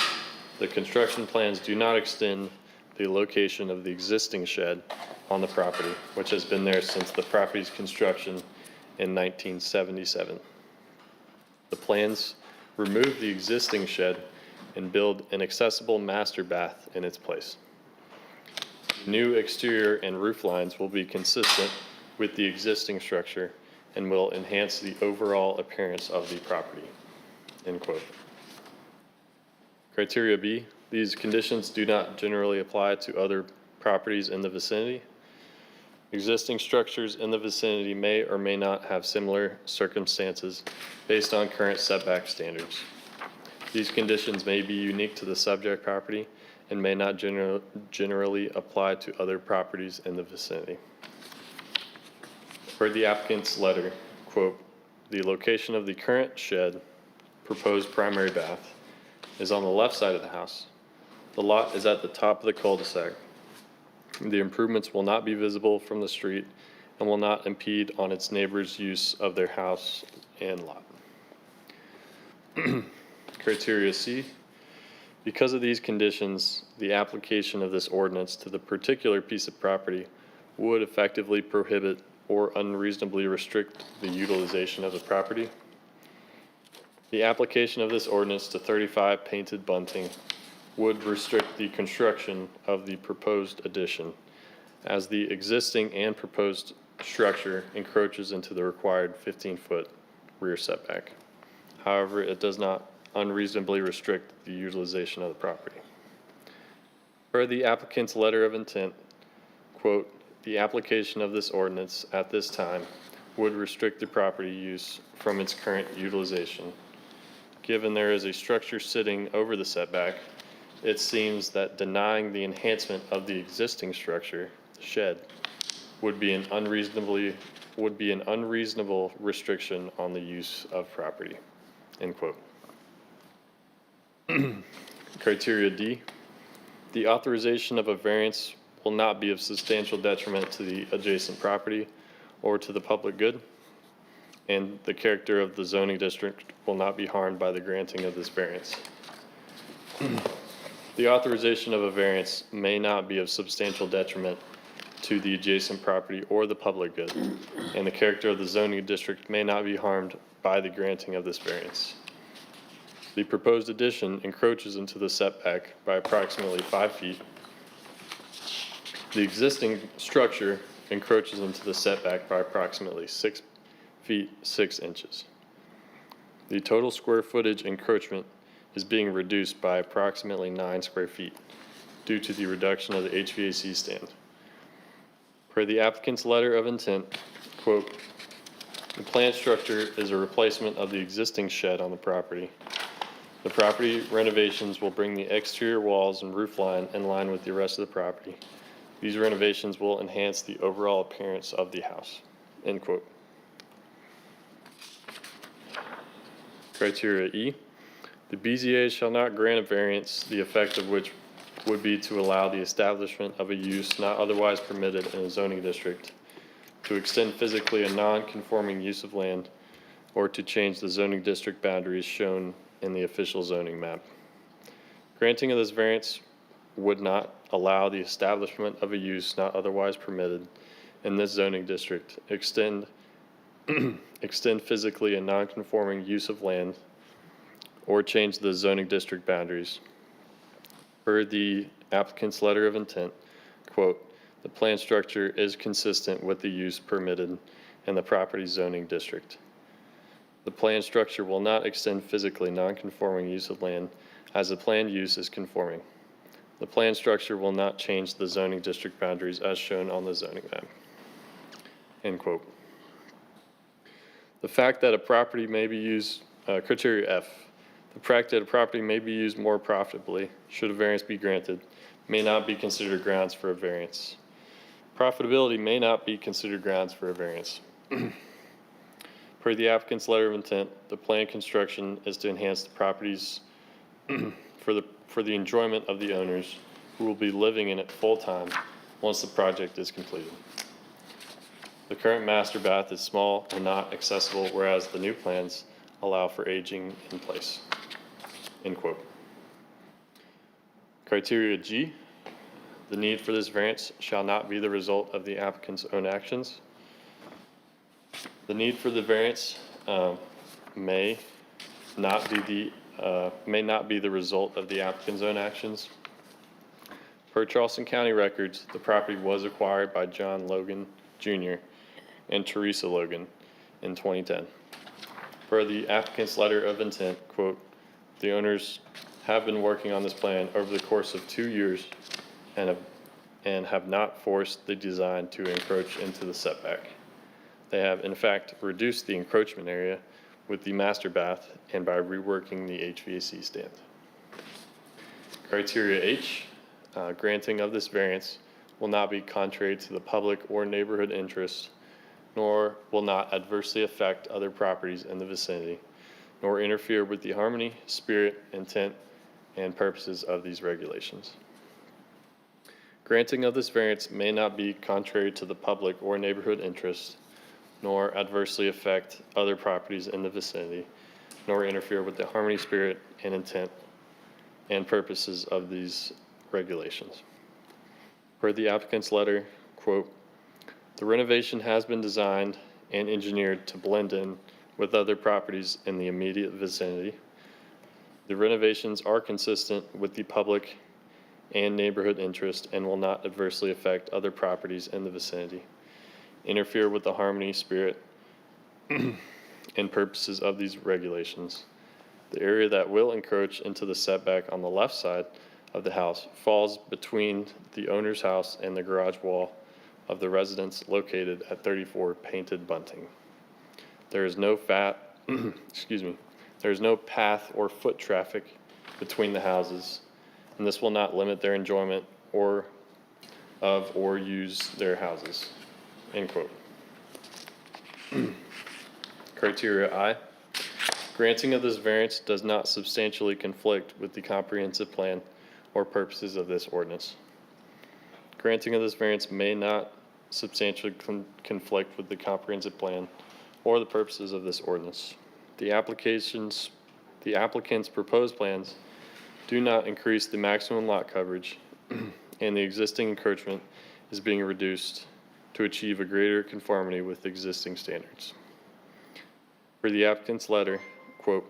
S4: The construction plans do not extend the location of the existing shed on the property, which has been there since the property's construction in 1977. The plans remove the existing shed and build an accessible master bath in its place. New exterior and roof lines will be consistent with the existing structure and will enhance the overall appearance of the property." End quote. Criteria B, these conditions do not generally apply to other properties in the vicinity. Existing structures in the vicinity may or may not have similar circumstances based on current setback standards. These conditions may be unique to the subject property and may not generally apply to other properties in the vicinity. Per the applicant's letter, quote, "The location of the current shed, proposed primary bath, is on the left side of the house. The lot is at the top of the cul-de-sac. The improvements will not be visible from the street and will not impede on its neighbors' use of their house and lot." Criteria C, because of these conditions, the application of this ordinance to the particular piece of property would effectively prohibit or unreasonably restrict the utilization of the property. The application of this ordinance to 35 painted bunting would restrict the construction of the proposed addition, as the existing and proposed structure encroaches into the required 15-foot rear setback. However, it does not unreasonably restrict the utilization of the property. Per the applicant's letter of intent, quote, "The application of this ordinance at this time would restrict the property use from its current utilization. Given there is a structure sitting over the setback, it seems that denying the enhancement of the existing structure, the shed, would be an unreasonable restriction on the use of property." End quote. Criteria D, the authorization of a variance will not be of substantial detriment to the adjacent property or to the public good, and the character of the zoning district will not be harmed by the granting of this variance. The authorization of a variance may not be of substantial detriment to the adjacent property or the public good, and the character of the zoning district may not be harmed by the granting of this variance. The proposed addition encroaches into the setback by approximately 5 feet. The existing structure encroaches into the setback by approximately 6 feet 6 inches. The total square footage encroachment is being reduced by approximately 9 square feet due to the reduction of the HVAC stand. Per the applicant's letter of intent, quote, "The planned structure is a replacement of the existing shed on the property. The property renovations will bring the exterior walls and roof line in line with the rest of the property. These renovations will enhance the overall appearance of the house." End quote. Criteria E, the BZA shall not grant a variance, the effect of which would be to allow the establishment of a use not otherwise permitted in a zoning district, to extend physically a non-conforming use of land, or to change the zoning district boundaries shown in the official zoning map. Granting of this variance would not allow the establishment of a use not otherwise permitted in this zoning district, extend physically a non-conforming use of land, or change the zoning district boundaries. Per the applicant's letter of intent, quote, "The plan structure is consistent with the use permitted in the property zoning district. The plan structure will not extend physically non-conforming use of land as the planned use is conforming. The plan structure will not change the zoning district boundaries as shown on the zoning map." End quote. The fact that a property may be used, criteria F, the fact that a property may be used more profitably, should a variance be granted, may not be considered grounds for a variance. Profitability may not be considered grounds for a variance. Per the applicant's letter of intent, the planned construction is to enhance the properties for the enjoyment of the owners who will be living in it full-time once the project is completed. The current master bath is small and not accessible, whereas the new plans allow for aging in place. End quote. Criteria G, the need for this variance shall not be the result of the applicant's own actions. The need for the variance may not be the result of the applicant's own actions. Per Charleston County records, the property was acquired by John Logan Jr. and Teresa Logan in 2010. Per the applicant's letter of intent, quote, "The owners have been working on this plan over the course of 2 years and have not forced the design to encroach into the setback. They have in fact reduced the encroachment area with the master bath and by reworking the HVAC stand." Criteria H, granting of this variance will not be contrary to the public or neighborhood interests, nor will not adversely affect other properties in the vicinity, nor interfere with the harmony, spirit, intent, and purposes of these regulations. Granting of this variance may not be contrary to the public or neighborhood interests, nor adversely affect other properties in the vicinity, nor interfere with the harmony, spirit, and intent and purposes of these regulations. Per the applicant's letter, quote, "The renovation has been designed and engineered to blend in with other properties in the immediate vicinity. The renovations are consistent with the public and neighborhood interest and will not adversely affect other properties in the vicinity, interfere with the harmony, spirit, and purposes of these regulations. The area that will encroach into the setback on the left side of the house falls between the owner's house and the garage wall of the residence located at 34 Painted Bunting. There is no there is no path or foot traffic between the houses, and this will not limit their enjoyment or use their houses." End quote. Criteria I, granting of this variance does not substantially conflict with the comprehensive plan or purposes of this ordinance. Granting of this variance may not substantially conflict with the comprehensive plan or the purposes of this ordinance. The applicant's proposed plans do not increase the maximum lot coverage, and the existing encroachment is being reduced to achieve a greater conformity with existing standards. For the applicant's letter, quote,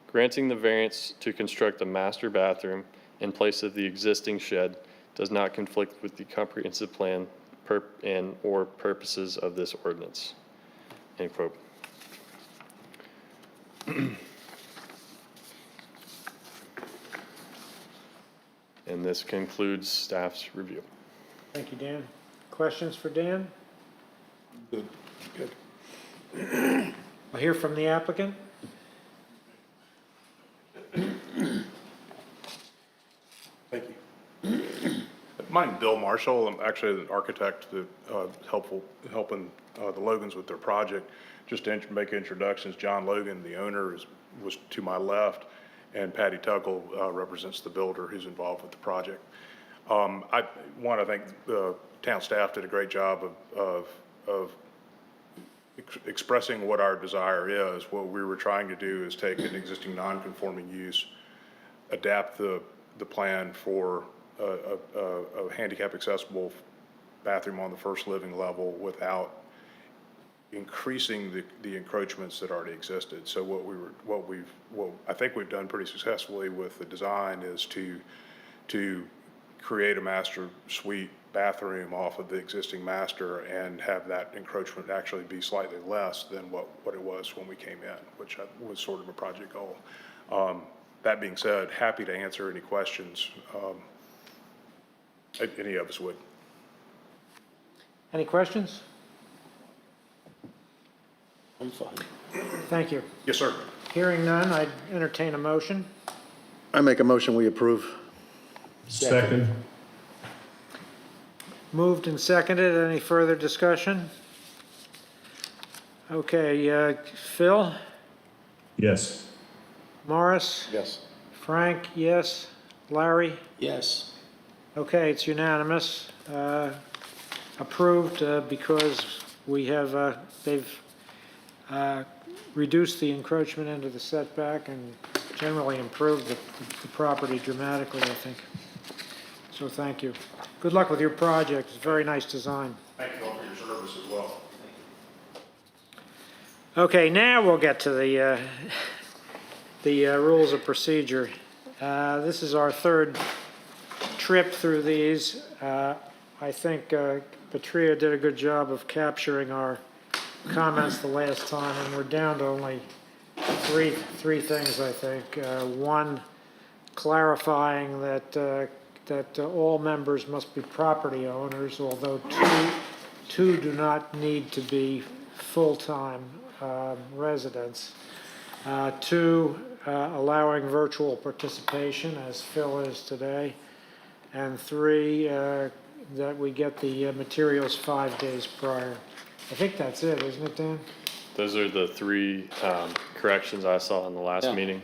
S4: "Granting the variance to construct a master bathroom in place of the existing shed does not conflict with the comprehensive plan or purposes of this ordinance." End quote. And this concludes staff's review.
S1: Thank you, Dan. Questions for Dan?
S5: Good.
S1: I'll hear from the applicant.
S11: Thank you. My name's Bill Marshall. I'm actually an architect that helping the Logans with their project. Just to make introductions, John Logan, the owner, was to my left, and Patty Tuckle represents the builder who's involved with the project. I want to thank the town staff did a great job of expressing what our desire is. What we were trying to do is take an existing non-conforming use, adapt the plan for a handicap accessible bathroom on the first living level without increasing the encroachments that already existed. So what I think we've done pretty successfully with the design is to create a master suite bathroom off of the existing master and have that encroachment actually be slightly less than what it was when we came in, which was sort of a project goal. That being said, happy to answer any questions any of us would.
S1: Any questions?
S5: I'm fine.
S1: Thank you.
S11: Yes, sir.
S1: Hearing none, I'd entertain a motion.
S7: I make a motion, we approve.
S6: Second.
S1: Moved and seconded. Any further discussion? Okay, Phil?
S6: Yes.
S1: Morris?
S5: Yes.
S1: Frank, yes. Larry?
S5: Yes.
S1: Okay, it's unanimous. Approved because we have, they've reduced the encroachment into the setback and generally improved the property dramatically, I think. So thank you. Good luck with your project. It's a very nice design.
S11: Thank you all for your service as well.
S1: Okay, now we'll get to the rules of procedure. This is our third trip through these. I think Patria did a good job of capturing our comments the last time, and we're down to only three things, I think. One, clarifying that all members must be property owners, although two do not need to be full-time residents. Two, allowing virtual participation, as Phil is today. And three, that we get the materials 5 days prior. I think that's it, isn't it, Dan?
S4: Those are the three corrections I saw in the last meeting.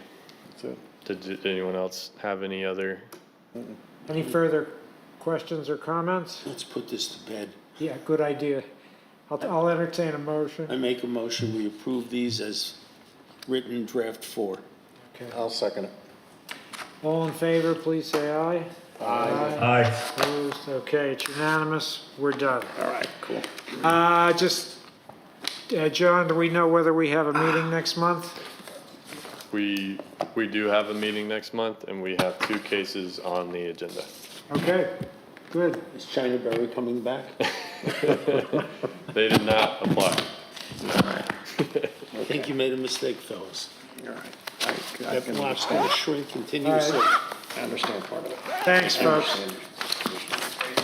S5: That's it.
S4: Did anyone else have any other?
S1: Any further questions or comments?
S5: Let's put this to bed.
S1: Yeah, good idea. I'll entertain a motion.
S5: I make a motion, we approve these as written draft 4.
S1: Okay.
S7: I'll second it.
S1: All in favor, please say aye.
S6: Aye.
S1: Opposed? Okay, it's unanimous. We're done.
S5: All right, cool.
S1: John, do we know whether we have a meeting next month?
S4: We do have a meeting next month, and we have 2 cases on the agenda.
S1: Okay, good.
S5: Is China Berry coming back?
S6: They did not apply.
S5: I think you made a mistake, fellas.
S7: All right.
S5: That lot's gonna shrink continuously.
S7: I understand part of it.
S1: Thanks, folks.